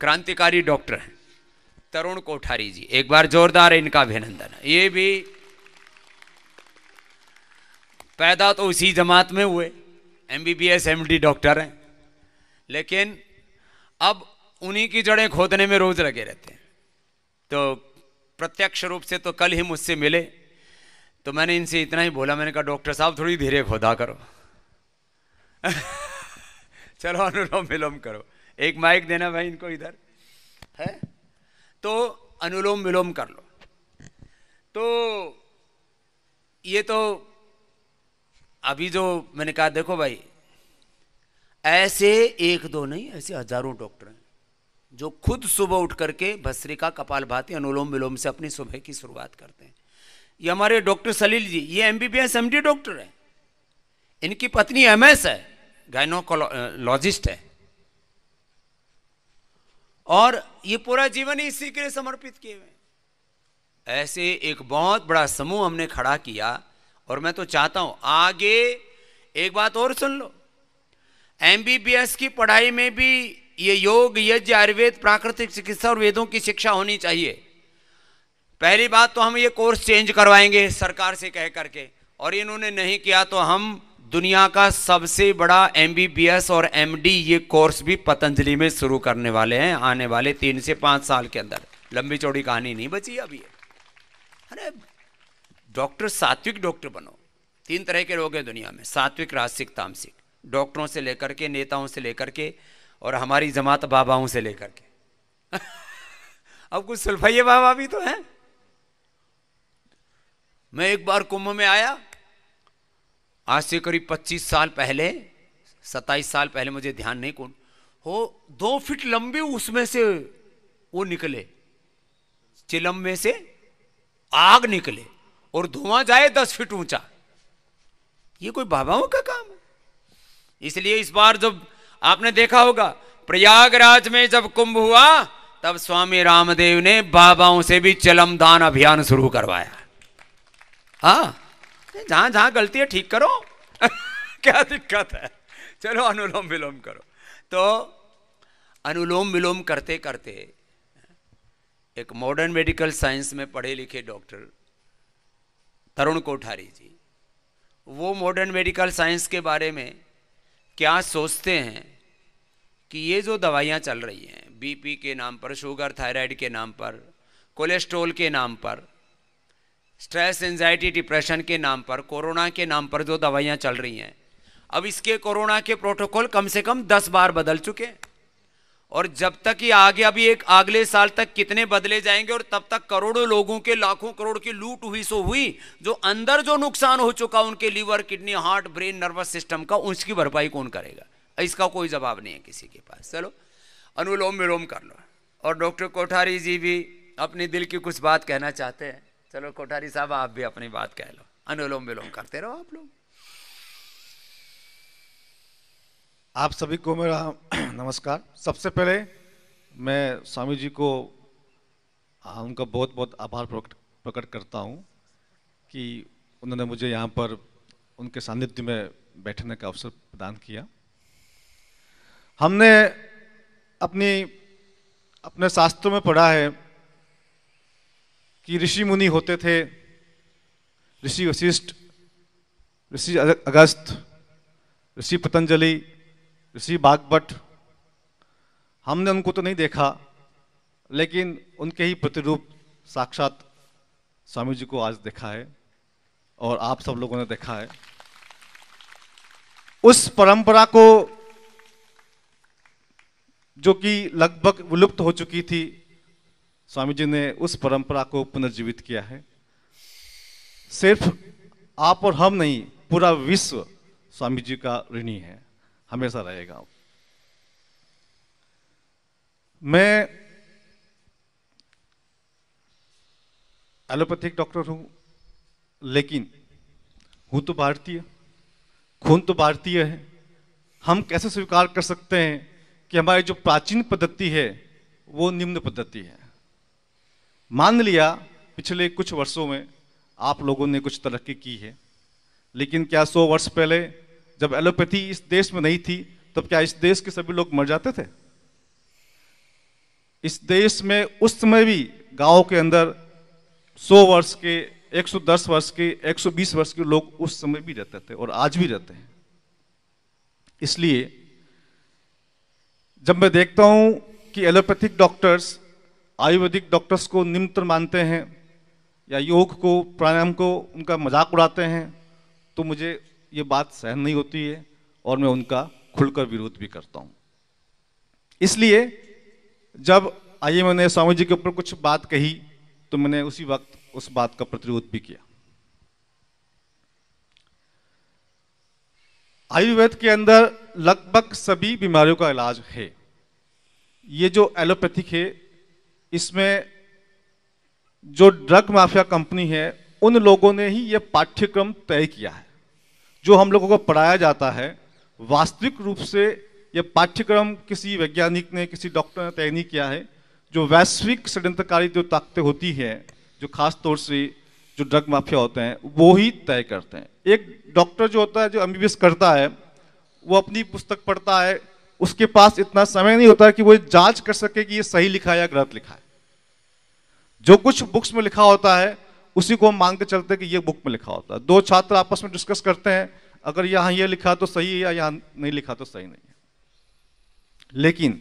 S1: क्रांतिकारी डॉक्टर हैं, तरुण कोठारी जी। एक बार जोरदार इनका अभिनंदन है। ये भी पैदा तो उसी जमात में हुए, MBBS MD डॉक्टर हैं, लेकिन अब उन्हीं की जड़ें खोदने में रोज लगे रहते हैं। तो प्रत्यक्ष रूप से तो कल ही मुझसे मिले, तो मैंने इनसे इतना ही बोला, मैंने कहा डॉक्टर साहब थोड़ी धीरे खोदा करो। चलो अनुलोम विलोम करो। एक माइक देना भाई इनको, इधर है तो अनुलोम विलोम कर लो। तो ये तो अभी जो मैंने कहा, देखो भाई, ऐसे एक दो नहीं, ऐसे हजारों डॉक्टर हैं जो खुद सुबह उठ करके भस्त्रिका, कपालभाति, अनुलोम विलोम से अपनी सुबह की शुरुआत करते हैं। ये हमारे डॉक्टर सलील जी, ये MBBS MD डॉक्टर है। इनकी पत्नी MS है, गायनोकोलॉजिस्ट है, और ये पूरा जीवन ही इसी के लिए समर्पित किए हुए। ऐसे एक बहुत बड़ा समूह हमने खड़ा किया। और मैं तो चाहता हूं आगे एक बात और सुन लो, एमबीबीएस की पढ़ाई में भी ये योग, यज्ञ, आयुर्वेद, प्राकृतिक चिकित्सा और वेदों की शिक्षा होनी चाहिए। पहली बात तो हम ये कोर्स चेंज करवाएंगे सरकार से कह करके, और इन्होंने नहीं किया तो हम दुनिया का सबसे बड़ा एमबीबीएस और एमडी ये कोर्स भी पतंजलि में शुरू करने वाले हैं आने वाले 3 से 5 साल के अंदर। लंबी चौड़ी कहानी नहीं बची अभी। अरे डॉक्टर, सात्विक डॉक्टर बनो। 3 तरह के लोग हैं दुनिया में, सात्विक, राजसिक, तामसिक। डॉक्टरों से लेकर के, नेताओं से लेकर के, और हमारी जमात बाबाओं से लेकर के अब कुछ सुल्फाइये बाबा भी तो हैं। मैं एक बार कुंभ में आया, आज से करीब 25 साल पहले, 27 साल पहले, मुझे ध्यान नहीं कौन हो, 2 फीट लंबे उसमें से वो निकले, चिलम में से आग निकले और धुआं जाए 10 फीट ऊंचा। ये कोई बाबाओं का काम है? इसलिए इस बार जब आपने देखा होगा प्रयागराज में जब कुंभ हुआ, तब स्वामी रामदेव ने बाबाओं से भी चिलम दान अभियान शुरू करवाया। हाँ, जहां जहां गलती है ठीक करो क्या दिक्कत है? चलो अनुलोम विलोम करो। तो अनुलोम विलोम करते करते एक मॉडर्न मेडिकल साइंस में पढ़े लिखे डॉक्टर तरुण कोठारी जी, वो मॉडर्न मेडिकल साइंस के बारे में क्या सोचते हैं कि ये जो दवाइयाँ चल रही हैं बीपी के नाम पर, शुगर थायराइड के नाम पर, कोलेस्ट्रॉल के नाम पर, स्ट्रेस एंजाइटी डिप्रेशन के नाम पर, कोरोना के नाम पर जो दवाइयाँ चल रही हैं, अब इसके कोरोना के प्रोटोकॉल कम से कम 10 बार बदल चुके हैं। और जब तक ये आगे, अभी एक अगले साल तक कितने बदले जाएंगे, और तब तक करोड़ों लोगों के, लाखों करोड़ की लूट हुई सो हुई, जो अंदर जो नुकसान हो चुका उनके liver, kidney, heart, brain, nervous system का, उसकी भरपाई कौन करेगा? इसका कोई जवाब नहीं है किसी के पास। चलो अनुलोम विलोम कर लो। और डॉक्टर कोठारी जी भी अपने दिल की कुछ बात कहना चाहते हैं। चलो कोठारी साहब, आप भी अपनी बात कह लो। अनुलोम विलोम करते रहो आप लोग।
S2: आप सभी को मेरा नमस्कार। सबसे पहले मैं स्वामी जी को उनका बहुत बहुत आभार प्रकट करता हूँ कि उन्होंने मुझे यहाँ पर उनके सानिध्य में बैठने का अवसर प्रदान किया। हमने अपने शास्त्रों में पढ़ा है कि ऋषि मुनि होते थे, ऋषि वशिष्ठ, ऋषि अगस्त, ऋषि पतंजलि, ऋषि बागभट्ट। हमने उनको तो नहीं देखा, लेकिन उनके ही प्रतिरूप साक्षात स्वामी जी को आज देखा है, और आप सब लोगों ने देखा है। उस परंपरा को जो कि लगभग विलुप्त हो चुकी थी, स्वामी जी ने उस परंपरा को पुनर्जीवित किया है। सिर्फ आप और हम नहीं, पूरा विश्व स्वामी जी का ऋणी है, हमेशा रहेगा। मैं एलोपैथिक डॉक्टर हूं, लेकिन हूं तो भारतीय, खून तो भारतीय है। हम कैसे स्वीकार कर सकते हैं कि हमारी जो प्राचीन पद्धति है वो निम्न पद्धति है? मान लिया पिछले कुछ वर्षों में आप लोगों ने कुछ तरक्की की है, लेकिन क्या 100 वर्ष पहले जब एलोपैथी इस देश में नहीं थी, तब क्या इस देश के सभी लोग मर जाते थे? इस देश में उस समय भी गांव के अंदर 100 वर्ष के, 110 वर्ष के, 120 वर्ष के लोग उस समय भी रहते थे, और आज भी रहते हैं। इसलिए जब मैं देखता हूं कि एलोपैथिक डॉक्टर्स आयुर्वेदिक डॉक्टर्स को निम्नतर मानते हैं, या योग को, प्राणायाम को उनका मजाक उड़ाते हैं, तो मुझे ये बात सहन नहीं होती है, और मैं उनका खुलकर विरोध भी करता हूं। इसलिए जब आइए मैंने स्वामी जी के ऊपर कुछ बात कही, तो मैंने उसी वक्त उस बात का प्रतिरोध भी किया। आयुर्वेद के अंदर लगभग सभी बीमारियों का इलाज है। ये जो एलोपैथिक है, इसमें जो ड्रग माफिया कंपनी है, उन लोगों ने ही ये पाठ्यक्रम तय किया है। जो हम लोगों को पढ़ाया जाता है, वास्तविक रूप से ये पाठ्यक्रम किसी वैज्ञानिक ने, किसी डॉक्टर ने तय नहीं किया है। जो वैश्विक षड्यंत्रकारी जो ताकतें होती हैं, जो खास तौर से जो ड्रग माफिया होते हैं वो ही तय करते हैं। एक डॉक्टर जो होता है, जो एमबीबीएस करता है, वो अपनी पुस्तक पढ़ता है, उसके पास इतना समय नहीं होता कि वो जांच कर सके कि ये सही लिखा है या गलत लिखा है। जो कुछ बुक्स में लिखा होता है उसी को हम मान के चलते हैं कि ये बुक में लिखा होता है। दो छात्र आपस में डिस्कस करते हैं, अगर यहाँ ये लिखा तो सही है या यहाँ नहीं लिखा तो सही नहीं है। लेकिन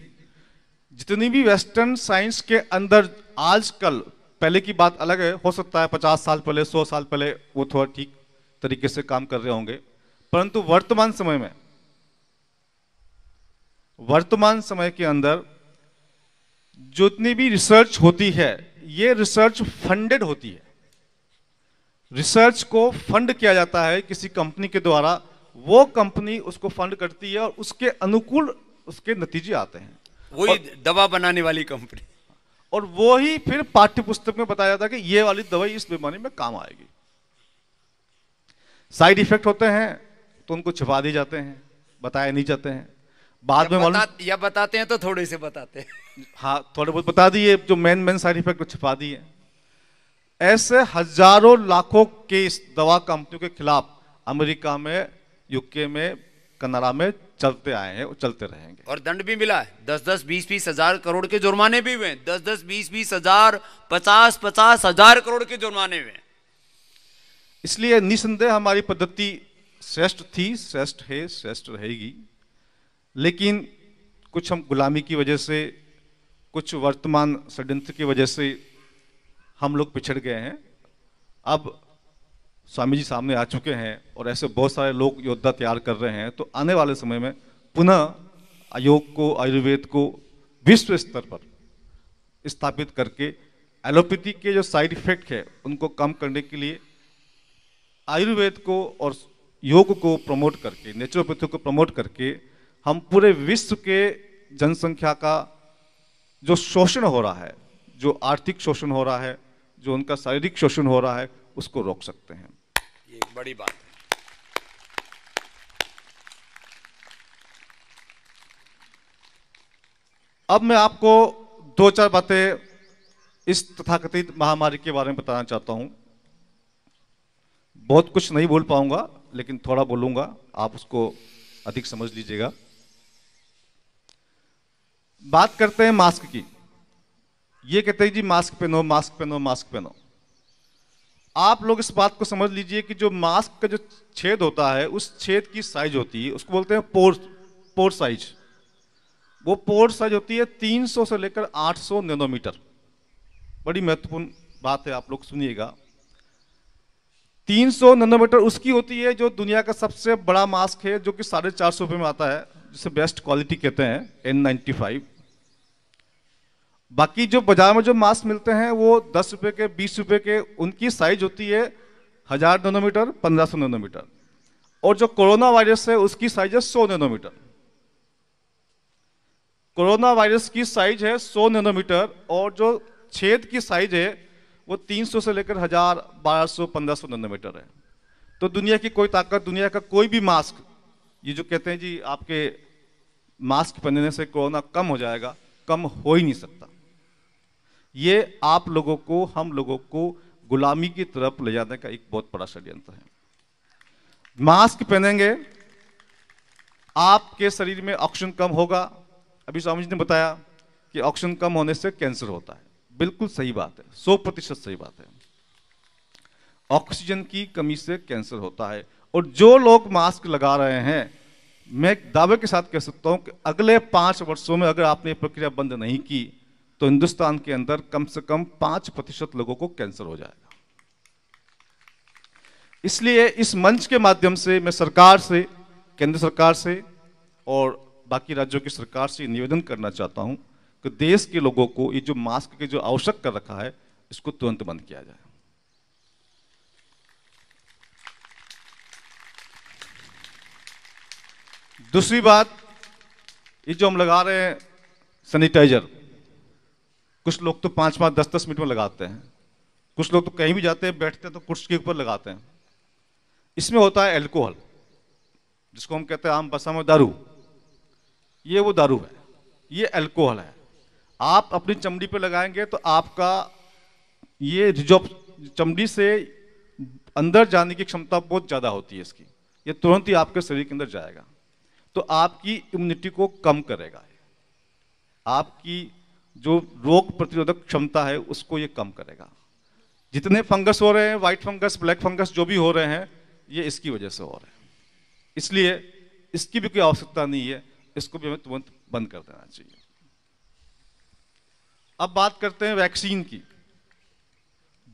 S2: जितनी भी वेस्टर्न साइंस के अंदर आजकल, पहले की बात अलग है, हो सकता है 50 साल पहले, 100 साल पहले वो थोड़ा ठीक तरीके से काम कर रहे होंगे, परंतु वर्तमान समय के अंदर जितनी भी रिसर्च होती है, ये रिसर्च फंडेड होती है। रिसर्च को फंड किया जाता है किसी कंपनी के द्वारा, वो कंपनी उसको फंड करती है और उसके अनुकूल उसके नतीजे आते हैं।
S1: वही दवा बनाने वाली कंपनी,
S2: और वो ही फिर पाठ्य पुस्तक में बताया जाता है कि ये वाली दवाई इस बीमारी में काम आएगी। साइड इफेक्ट होते हैं तो उनको छिपा दिए जाते हैं, बताए नहीं जाते हैं। बाद में
S1: या बताते हैं तो थोड़े से बताते हैं।
S2: हाँ, थोड़े बहुत बता दिए, जो मेन साइड इफेक्ट को छिपा दिए। ऐसे हजारों लाखों केस दवा कंपनियों के खिलाफ अमेरिका में, यूके में, कनाडा में चलते आए हैं और चलते रहेंगे।
S1: और दंड भी मिला है, 10-10, 20-20 हजार करोड़ के जुर्माने भी हुए, 10-10, 20-20 हजार, 50-50 हजार करोड़ के जुर्माने हुए।
S2: इसलिए निसंदेह हमारी पद्धति श्रेष्ठ थी, श्रेष्ठ है, श्रेष्ठ रहेगी। लेकिन कुछ हम गुलामी की वजह से, कुछ वर्तमान षड्यंत्र की वजह से हम लोग पिछड़ गए हैं। अब स्वामी जी सामने आ चुके हैं और ऐसे बहुत सारे लोग योद्धा तैयार कर रहे हैं, तो आने वाले समय में पुनः योग को, आयुर्वेद को विश्व स्तर पर स्थापित करके एलोपैथी के जो साइड इफेक्ट है उनको कम करने के लिए आयुर्वेद को और योग को प्रमोट करके, नेचुरोपैथी को प्रमोट करके हम पूरे विश्व के जनसंख्या का जो शोषण हो रहा है, जो आर्थिक शोषण हो रहा है, जो उनका शारीरिक शोषण हो रहा है, उसको रोक सकते हैं।
S1: ये एक बड़ी बात है।
S2: अब मैं आपको 2-4 बातें इस तथाकथित महामारी के बारे में बताना चाहता हूं। बहुत कुछ नहीं बोल पाऊंगा, लेकिन थोड़ा बोलूंगा, आप उसको अधिक समझ लीजिएगा। बात करते हैं मास्क की। ये कहते हैं जी मास्क पहनो, मास्क पहनो, मास्क पहनो। आप लोग इस बात को समझ लीजिए कि जो मास्क का जो छेद होता है, उस छेद की साइज होती है, उसको बोलते हैं पोर साइज। वो पोर साइज होती है 300 से लेकर 800 नैनोमीटर। बड़ी महत्वपूर्ण बात है, आप लोग सुनिएगा। 300 नैनोमीटर उसकी होती है जो दुनिया का सबसे बड़ा मास्क है, जो कि 450 रुपये में आता है, जिसे बेस्ट क्वालिटी कहते हैं, N95। बाकी जो बाजार में जो मास्क मिलते हैं वो 10 रुपए के, 20 रुपए के, उनकी साइज होती है 1000 नैनोमीटर, 1500 नैनोमीटर। और जो कोरोना वायरस है उसकी साइज है 100 नैनोमीटर। कोरोना वायरस की साइज है 100 नैनोमीटर और जो छेद की साइज है वो 300 से लेकर 1000, 1200, 1500 नैनोमीटर है। तो दुनिया की कोई ताकत, दुनिया का कोई भी मास्क, ये जो कहते हैं जी आपके मास्क पहनने से कोरोना कम हो जाएगा, कम हो ही नहीं सकता। ये आप लोगों को, हम लोगों को गुलामी की तरफ ले जाने का एक बहुत बड़ा षड्यंत्र है। मास्क पहनेंगे, आपके शरीर में ऑक्सीजन कम होगा। अभी स्वामी जी ने बताया कि ऑक्सीजन कम होने से कैंसर होता है। बिल्कुल सही बात है, 100% सही बात है। ऑक्सीजन की कमी से कैंसर होता है। और जो लोग मास्क लगा रहे हैं, मैं दावे के साथ कह सकता हूं कि अगले 5 वर्षों में अगर आपने प्रक्रिया बंद नहीं की तो हिंदुस्तान के अंदर कम से कम 5% लोगों को कैंसर हो जाएगा। इसलिए इस मंच के माध्यम से मैं सरकार से, केंद्र सरकार से और बाकी राज्यों की सरकार से निवेदन करना चाहता हूं कि देश के लोगों को ये जो मास्क के जो आवश्यक कर रखा है, इसको तुरंत बंद किया जाए। दूसरी बात, ये जो हम लगा रहे हैं सैनिटाइजर, कुछ लोग तो 5-5, 10-10 मिनट में लगाते हैं। कुछ लोग तो कहीं भी जाते हैं, बैठते हैं तो कुर्सी के ऊपर लगाते हैं। इसमें होता है अल्कोहल, जिसको हम कहते हैं आम भाषा में दारू। ये वो दारू है, ये अल्कोहल है। आप अपनी चमड़ी पे लगाएंगे तो आपका ये रिजॉर्ब चमड़ी से अंदर जाने की क्षमता बहुत ज़्यादा होती है इसकी, ये तुरंत ही आपके शरीर के अंदर जाएगा, तो आपकी इम्यूनिटी को कम करेगा, आपकी जो रोग प्रतिरोधक क्षमता है उसको ये कम करेगा। जितने फंगस हो रहे हैं, व्हाइट फंगस, ब्लैक फंगस जो भी हो रहे हैं, ये इसकी वजह से हो रहे हैं, इसलिए इसकी भी कोई आवश्यकता नहीं है, इसको भी हमें तुरंत बंद कर देना चाहिए। अब बात करते हैं वैक्सीन की।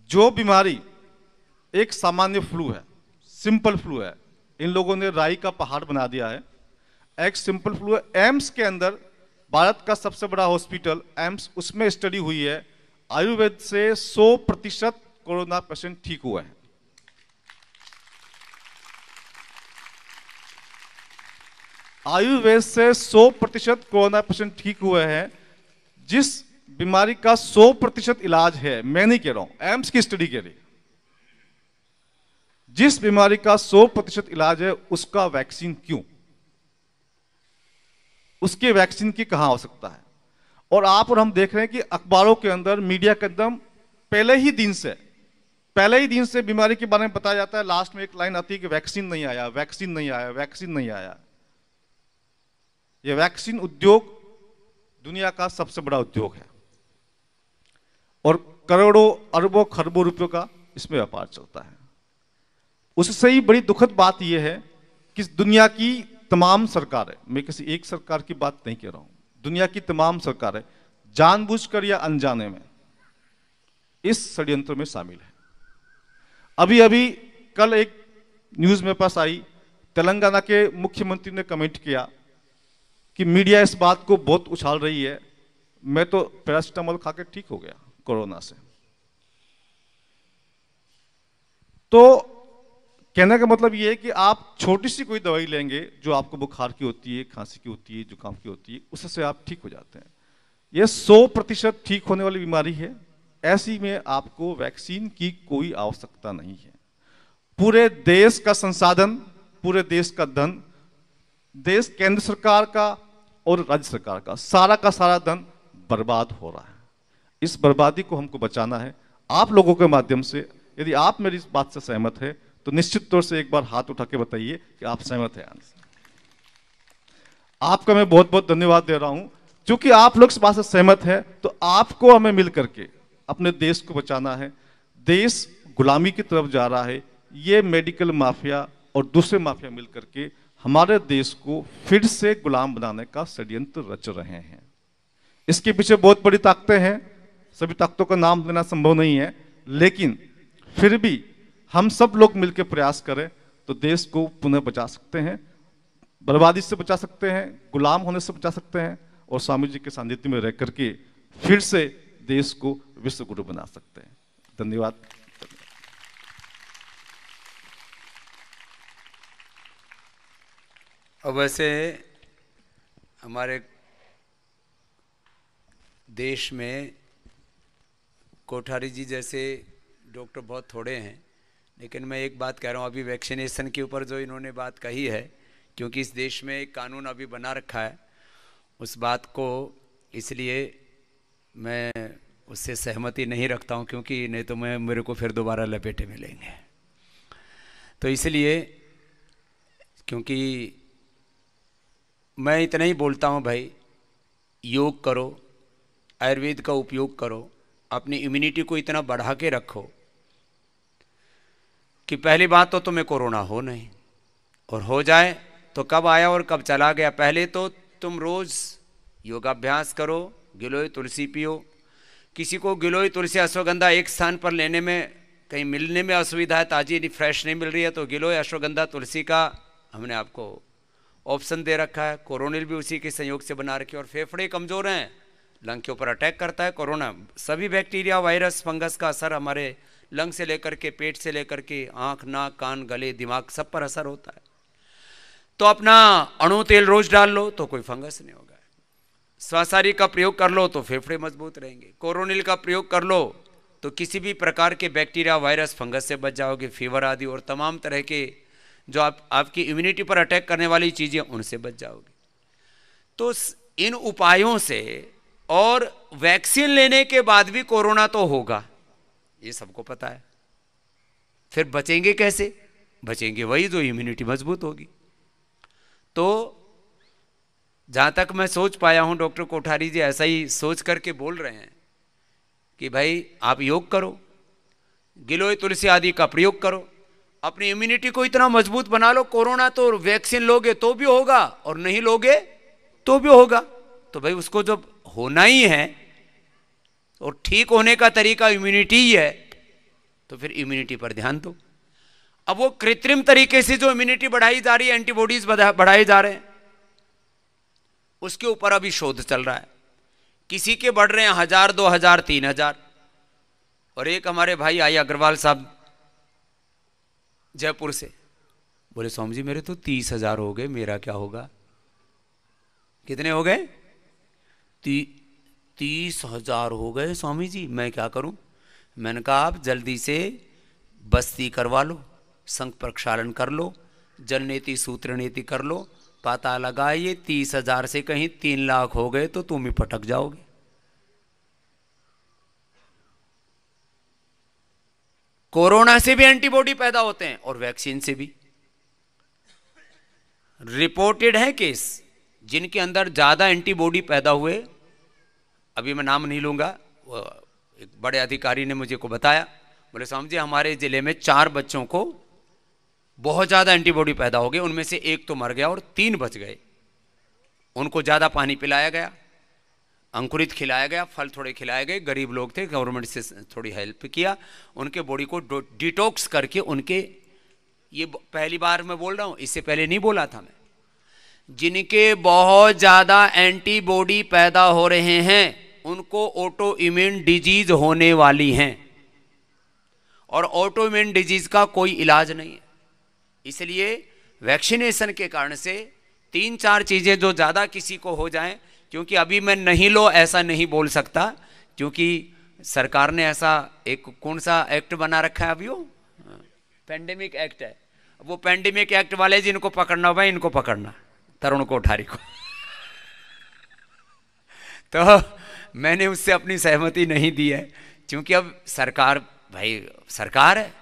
S2: जो बीमारी एक सामान्य फ्लू है, सिंपल फ्लू है, इन लोगों ने राई का पहाड़ बना दिया है, एक सिंपल फ्लू है। एम्स के अंदर, भारत का सबसे बड़ा हॉस्पिटल एम्स, उसमें स्टडी हुई है, आयुर्वेद से 100% कोरोना पेशेंट ठीक हुए हैं। आयुर्वेद से 100% कोरोना पेशेंट ठीक हुए हैं। जिस बीमारी का 100% इलाज है, मैं नहीं कह रहा हूं, एम्स की स्टडी कह रही है, जिस बीमारी का 100% इलाज है उसका वैक्सीन क्यों, उसके वैक्सीन की कहां आवश्यकता है। और आप और हम देख रहे हैं कि अखबारों के अंदर, मीडिया के अंदर पहले ही दिन से बीमारी के बारे में बताया जाता है, लास्ट में एक लाइन आती है कि वैक्सीन नहीं आया, वैक्सीन नहीं आया, वैक्सीन नहीं आया। यह वैक्सीन उद्योग दुनिया का सबसे बड़ा उद्योग है और करोड़ों अरबों खरबों रुपयों का इसमें व्यापार चलता है। उससे ही बड़ी दुखद बात यह है कि दुनिया की तमाम सरकारें, मैं किसी एक सरकार की बात नहीं कह रहा हूं, दुनिया की तमाम सरकारें जानबूझकर या अनजाने में इस षड्यंत्र में शामिल है। अभी अभी कल एक न्यूज मेरे पास आई, तेलंगाना के मुख्यमंत्री ने कमेंट किया कि मीडिया इस बात को बहुत उछाल रही है, मैं तो पैरासिटामोल खा के ठीक हो गया कोरोना से। तो कहने का मतलब ये है कि आप छोटी सी कोई दवाई लेंगे जो आपको बुखार की होती है, खांसी की होती है, जुकाम की होती है, उससे आप ठीक हो जाते हैं। यह 100% ठीक होने वाली बीमारी है, ऐसी में आपको वैक्सीन की कोई आवश्यकता नहीं है। पूरे देश का संसाधन, पूरे देश का धन, देश केंद्र सरकार का और राज्य सरकार का सारा धन बर्बाद हो रहा है। इस बर्बादी को हमको बचाना है। आप लोगों के माध्यम से, यदि आप मेरी इस बात से सहमत है तो निश्चित तौर से एक बार हाथ उठा के बताइए कि आप सहमत हैं। आपका मैं बहुत बहुत धन्यवाद दे रहा हूं, क्योंकि आप लोग इस बात से सहमत हैं तो आपको हमें मिल करके अपने देश को बचाना है। देश गुलामी की तरफ जा रहा है, ये मेडिकल माफिया और दूसरे माफिया मिल करके हमारे देश को फिर से गुलाम बनाने का षड्यंत्र रच रहे हैं। इसके पीछे बहुत बड़ी ताकतें हैं, सभी ताकतों का नाम लेना संभव नहीं है, लेकिन फिर भी हम सब लोग मिलकर प्रयास करें तो देश को पुनः बचा सकते हैं, बर्बादी से बचा सकते हैं, गुलाम होने से बचा सकते हैं और स्वामी जी के सानिध्य में रह करके फिर से देश को विश्व गुरु बना सकते हैं। धन्यवाद।
S1: अब वैसे हमारे देश में कोठारी जी जैसे डॉक्टर बहुत थोड़े हैं, लेकिन मैं एक बात कह रहा हूँ, अभी वैक्सीनेशन के ऊपर जो इन्होंने बात कही है, क्योंकि इस देश में एक कानून अभी बना रखा है, उस बात को इसलिए मैं उससे सहमति नहीं रखता हूँ, क्योंकि नहीं तो मेरे को फिर दोबारा लपेटे मिलेंगे। तो इसलिए, क्योंकि मैं इतना ही बोलता हूँ भाई, योग करो, आयुर्वेद का उपयोग करो, अपनी इम्यूनिटी को इतना बढ़ा के रखो कि पहली बात तो तुम्हें कोरोना हो नहीं, और हो जाए तो कब आया और कब चला गया। पहले तो तुम रोज़ योगाभ्यास करो, गिलोय तुलसी पियो। किसी को गिलोय तुलसी अश्वगंधा एक स्थान पर लेने में, कहीं मिलने में असुविधा है, ताज़ी फ्रेश नहीं मिल रही है, तो गिलोय अश्वगंधा तुलसी का हमने आपको ऑप्शन दे रखा है। कोरोनिल भी उसी के संयोग से बना रखी है। और फेफड़े कमज़ोर हैं, लंग के ऊपर अटैक करता है कोरोना। सभी बैक्टीरिया, वायरस, फंगस का असर हमारे लंग से लेकर के, पेट से लेकर के, आँख, नाक, कान, गले, दिमाग, सब पर असर होता है। तो अपना अणु तेल रोज डाल लो तो कोई फंगस नहीं होगा। स्वासारी का प्रयोग कर लो तो फेफड़े मजबूत रहेंगे। कोरोनिल का प्रयोग कर लो तो किसी भी प्रकार के बैक्टीरिया, वायरस, फंगस से बच जाओगे। फीवर आदि और तमाम तरह के जो आपकी इम्यूनिटी पर अटैक करने वाली चीज़ें, उनसे बच जाओगे। तो इन उपायों से, और वैक्सीन लेने के बाद भी कोरोना तो होगा, ये सबको पता है। फिर बचेंगे कैसे? बचेंगे वही जो इम्यूनिटी मजबूत होगी। तो जहां तक मैं सोच पाया हूं, डॉक्टर कोठारी जी ऐसा ही सोच करके बोल रहे हैं कि भाई आप योग करो, गिलोय तुलसी आदि का प्रयोग करो, अपनी इम्यूनिटी को इतना मजबूत बना लो। कोरोना तो वैक्सीन लोगे तो भी होगा और नहीं लोगे तो भी होगा। तो भाई उसको जब होना ही है और ठीक होने का तरीका इम्यूनिटी ही है, तो फिर इम्यूनिटी पर ध्यान दो। अब वो कृत्रिम तरीके से जो इम्यूनिटी बढ़ाई जा रही है, एंटीबॉडीज बढ़ाए जा रहे हैं, उसके ऊपर अभी शोध चल रहा है। किसी के बढ़ रहे हैं 1000, 2000, 3000। और एक हमारे भाई आए अग्रवाल साहब जयपुर से, बोले स्वामी जी मेरे तो 30,000 हो गए, मेरा क्या होगा? कितने हो गए? 30,000 हो गए स्वामी जी, मैं क्या करूं? मैंने कहा आप जल्दी से बस्ती करवा लो, संख प्रक्षालन कर लो, जल नीति सूत्र नीति कर लो, पता लगा ये 30,000 से कहीं 3 लाख हो गए तो तुम ही पटक जाओगे। कोरोना से भी एंटीबॉडी पैदा होते हैं और वैक्सीन से भी। रिपोर्टेड है केस जिनके अंदर ज्यादा एंटीबॉडी पैदा हुए, अभी मैं नाम नहीं लूंगा, एक बड़े अधिकारी ने मुझे को बताया, बोले स्वामी जी हमारे जिले में 4 बच्चों को बहुत ज्यादा एंटीबॉडी पैदा हो गई, उनमें से एक तो मर गया और 3 बच गए। उनको ज्यादा पानी पिलाया गया, अंकुरित खिलाया गया, फल थोड़े खिलाए गए, गरीब लोग थे, गवर्नमेंट से थोड़ी हेल्प किया, उनके बॉडी को डिटॉक्स करके उनके, ये पहली बार मैं बोल रहा हूं, इससे पहले नहीं बोला था मैं, जिनके बहुत ज्यादा एंटीबॉडी पैदा हो रहे हैं उनको ऑटो इम्यून डिजीज होने वाली हैं, और ऑटो इम्यून डिजीज का कोई इलाज नहीं है। इसलिए वैक्सीनेशन के कारण से 3-4 चीजें जो ज्यादा किसी को हो जाएं, क्योंकि अभी मैं नहीं लो ऐसा नहीं बोल सकता, क्योंकि सरकार ने ऐसा एक कौन सा एक्ट बना रखा है अभी, वो पेंडेमिक एक्ट है। वो पेंडेमिक एक्ट वाले जिनको पकड़ना होगा इनको पकड़ना, तरुण कोठारी को तो मैंने उससे अपनी सहमति नहीं दी है, क्योंकि अब सरकार, भाई सरकार है,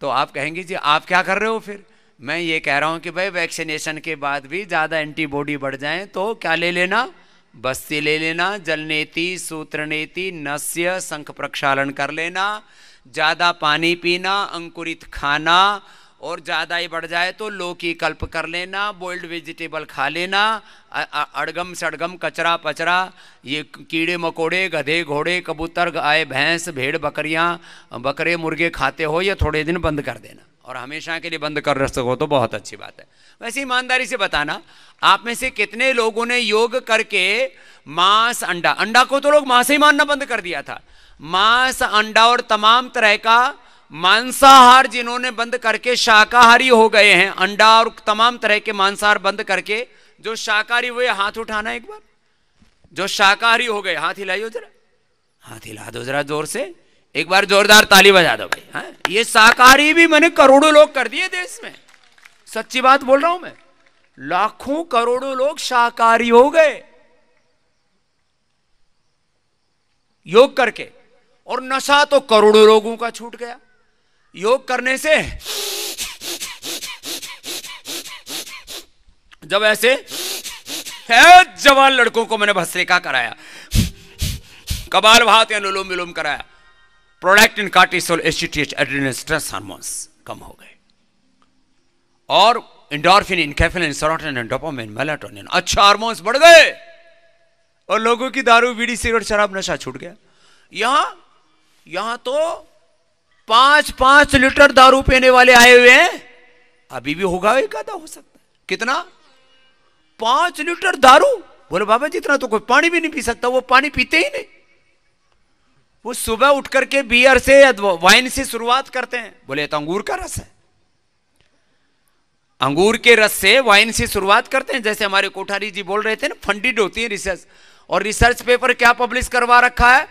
S1: तो आप कहेंगे जी आप क्या कर रहे हो? फिर मैं ये कह रहा हूं कि भाई वैक्सीनेशन के बाद भी ज्यादा एंटीबॉडी बढ़ जाए तो क्या ले लेना? बस्ती ले लेना, जल नीति सूत्र नीति नस्य संख प्रक्षालन कर लेना, ज्यादा पानी पीना, अंकुरित खाना, और ज्यादा ही बढ़ जाए तो लौकी कल्प कर लेना, बॉइल्ड वेजिटेबल खा लेना, अड़गम सड़गम कचरा पचरा, ये कीड़े मकोड़े गधे घोड़े कबूतर गाय भैंस भेड़ बकरियां बकरे मुर्गे खाते हो, ये थोड़े दिन बंद कर देना, और हमेशा के लिए बंद कर सको तो बहुत अच्छी बात है। वैसे ईमानदारी से बताना, आप में से कितने लोगों ने योग करके मांस अंडा, अंडा को तो लोग मांस ही मानना बंद कर दिया था, मांस अंडा और तमाम तरह का मांसाहार जिन्होंने बंद करके शाकाहारी हो गए हैं, अंडा और तमाम तरह के मांसाहार बंद करके जो शाकाहारी हुए, हाथ उठाना एक बार। जो शाकाहारी हो गए हाथ हिलाइयो जरा, हाथ हिला दो जरा जोर से, एक बार जोरदार ताली बजा दो भाई। हाँ, ये शाकाहारी भी मैंने करोड़ों लोग कर दिए देश में, सच्ची बात बोल रहा हूं मैं, लाखों करोड़ों लोग शाकाहारी हो गए योग करके, और नशा तो करोड़ों लोगों का छूट गया योग करने से। जब ऐसे है जवान लड़कों को मैंने भस्त्रिका कराया, कपाल भाती अनुलोम विलोम कराया, prolactin cortisol acetate adrenal stress hormones कम हो गए, और endorphin enkephalin serotonin dopamine melatonin अच्छा हार्मोन्स बढ़ गए, और लोगों की दारू बीड़ी सिगरेट शराब नशा छूट गया। यहां तो 5-5 लीटर दारू पीने वाले आए हुए हैं, अभी भी होगा एक आधा हो सकता है। कितना? 5 लीटर दारू। बोले बाबा जी इतना तो कोई पानी भी नहीं पी सकता, वो पानी पीते ही नहीं, वो सुबह उठ करके बियर से या वाइन से शुरुआत करते हैं। बोले तो अंगूर का रस है, अंगूर के रस से वाइन से शुरुआत करते हैं। जैसे हमारे कोठारी जी बोल रहे थे ना, फंडिड होती है रिसर्च, और रिसर्च पेपर क्या पब्लिश करवा रखा है?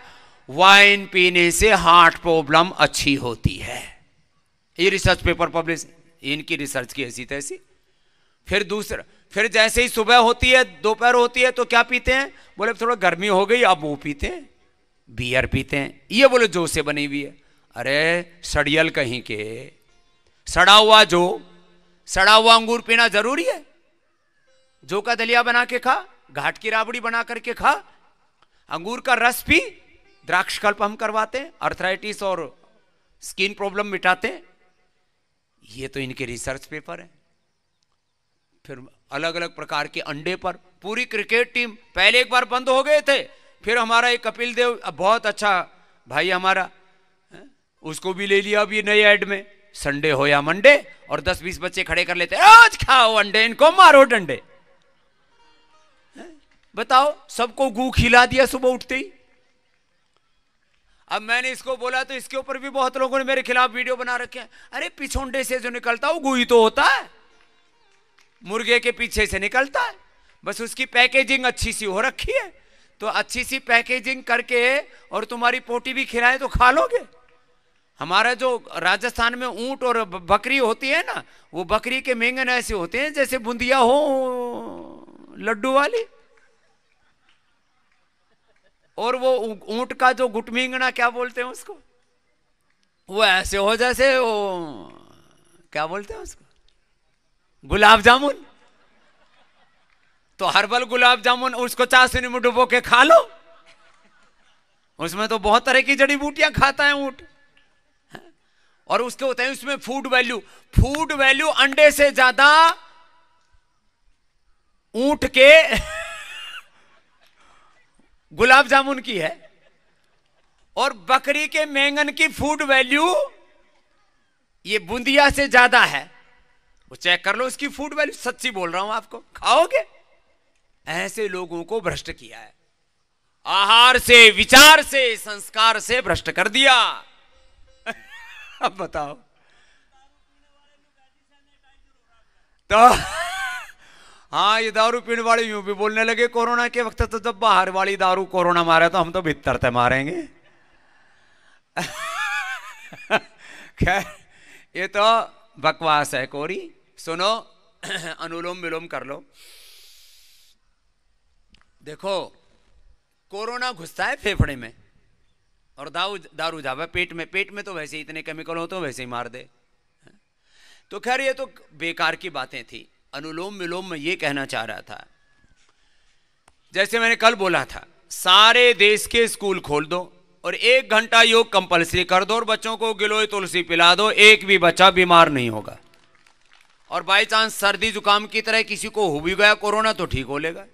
S1: वाइन पीने से हार्ट प्रॉब्लम अच्छी होती है, ये रिसर्च पेपर पब्लिश, इनकी रिसर्च की ऐसी तैसी। फिर जैसे ही सुबह होती है दोपहर होती है तो क्या पीते हैं? बोले थोड़ा गर्मी हो गई अब वो पीते हैं, बियर पीते हैं, ये बोले जो से बनी हुई है। अरे सड़ियल कहीं के, सड़ा हुआ अंगूर पीना जरूरी है? जो का दलिया बना के खा, घाट की राबड़ी बना करके खा, अंगूर का रस पी, द्राक्षकल्प हम करवाते हैं, अर्थराइटिस और स्किन प्रॉब्लम मिटाते हैं। ये तो इनके रिसर्च पेपर है। फिर अलग अलग प्रकार के अंडे पर पूरी क्रिकेट टीम, पहले एक बार बंद हो गए थे, फिर हमारा एक कपिल देव बहुत अच्छा भाई हमारा, उसको भी ले लिया अभी नए ऐड में, संडे हो या मंडे, और 10-20 बच्चे खड़े कर लेते, आज खाओ अंडे, इनको मारो डंडे। बताओ, सबको गू खिला दिया सुबह उठते ही। अब मैंने इसको बोला तो इसके ऊपर भी बहुत लोगों ने मेरे खिलाफ वीडियो बना रखे हैं। अरे पिछोंडे से जो निकलता है वो गू ही तो होता है, मुर्गे के पीछे से निकलता है, बस उसकी पैकेजिंग अच्छी सी हो रखी है। तो अच्छी सी पैकेजिंग करके और तुम्हारी पोटी भी खिलाए तो खा लोगे। हमारा जो राजस्थान में ऊंट और बकरी होती है ना, वो बकरी के मेंगन ऐसे होते हैं जैसे बूंदिया हो लड्डू वाली, और वो ऊंट का जो गुटमिंगना क्या बोलते हैं उसको, वो ऐसे हो जैसे वो क्या बोलते हैं उसको, गुलाब जामुन। तो हर्बल गुलाब जामुन, उसको चाशनी में डुबो के खा लो। उसमें तो बहुत तरह की जड़ी बूटियां खाता है ऊंट, और उसके होते हैं उसमें फूड वैल्यू अंडे से ज्यादा ऊंट के गुलाब जामुन की है, और बकरी के मेंगन की फूड वैल्यू ये बूंदिया से ज्यादा है। वो चेक कर लो इसकी फूड वैल्यू, सच्ची बोल रहा हूं आपको, खाओगे? ऐसे लोगों को भ्रष्ट किया है, आहार से, विचार से, संस्कार से भ्रष्ट कर दिया। अब बताओ तो हाँ, ये दारू पीने वाले यूं भी बोलने लगे कोरोना के वक्त, तो जब बाहर वाली दारू कोरोना मारे तो हम तो भीतर से मारेंगे। खैर, ये तो बकवास है कोरी। सुनो, अनुलोम विलोम कर लो। देखो, कोरोना घुसता है फेफड़े में और दारू जावे पेट में। पेट में तो वैसे ही इतने केमिकल हो तो वैसे ही मार दे। तो खैर, ये तो बेकार की बातें थी। अनुलोम विलोम में ये कहना चाह रहा था, जैसे मैंने कल बोला था, सारे देश के स्कूल खोल दो और 1 घंटा योग कंपलसरी कर दो और बच्चों को गिलोय तुलसी पिला दो, एक भी बच्चा बीमार नहीं होगा। और बाई चांस सर्दी जुकाम की तरह किसी को हो भी गया कोरोना तो ठीक हो लेगा।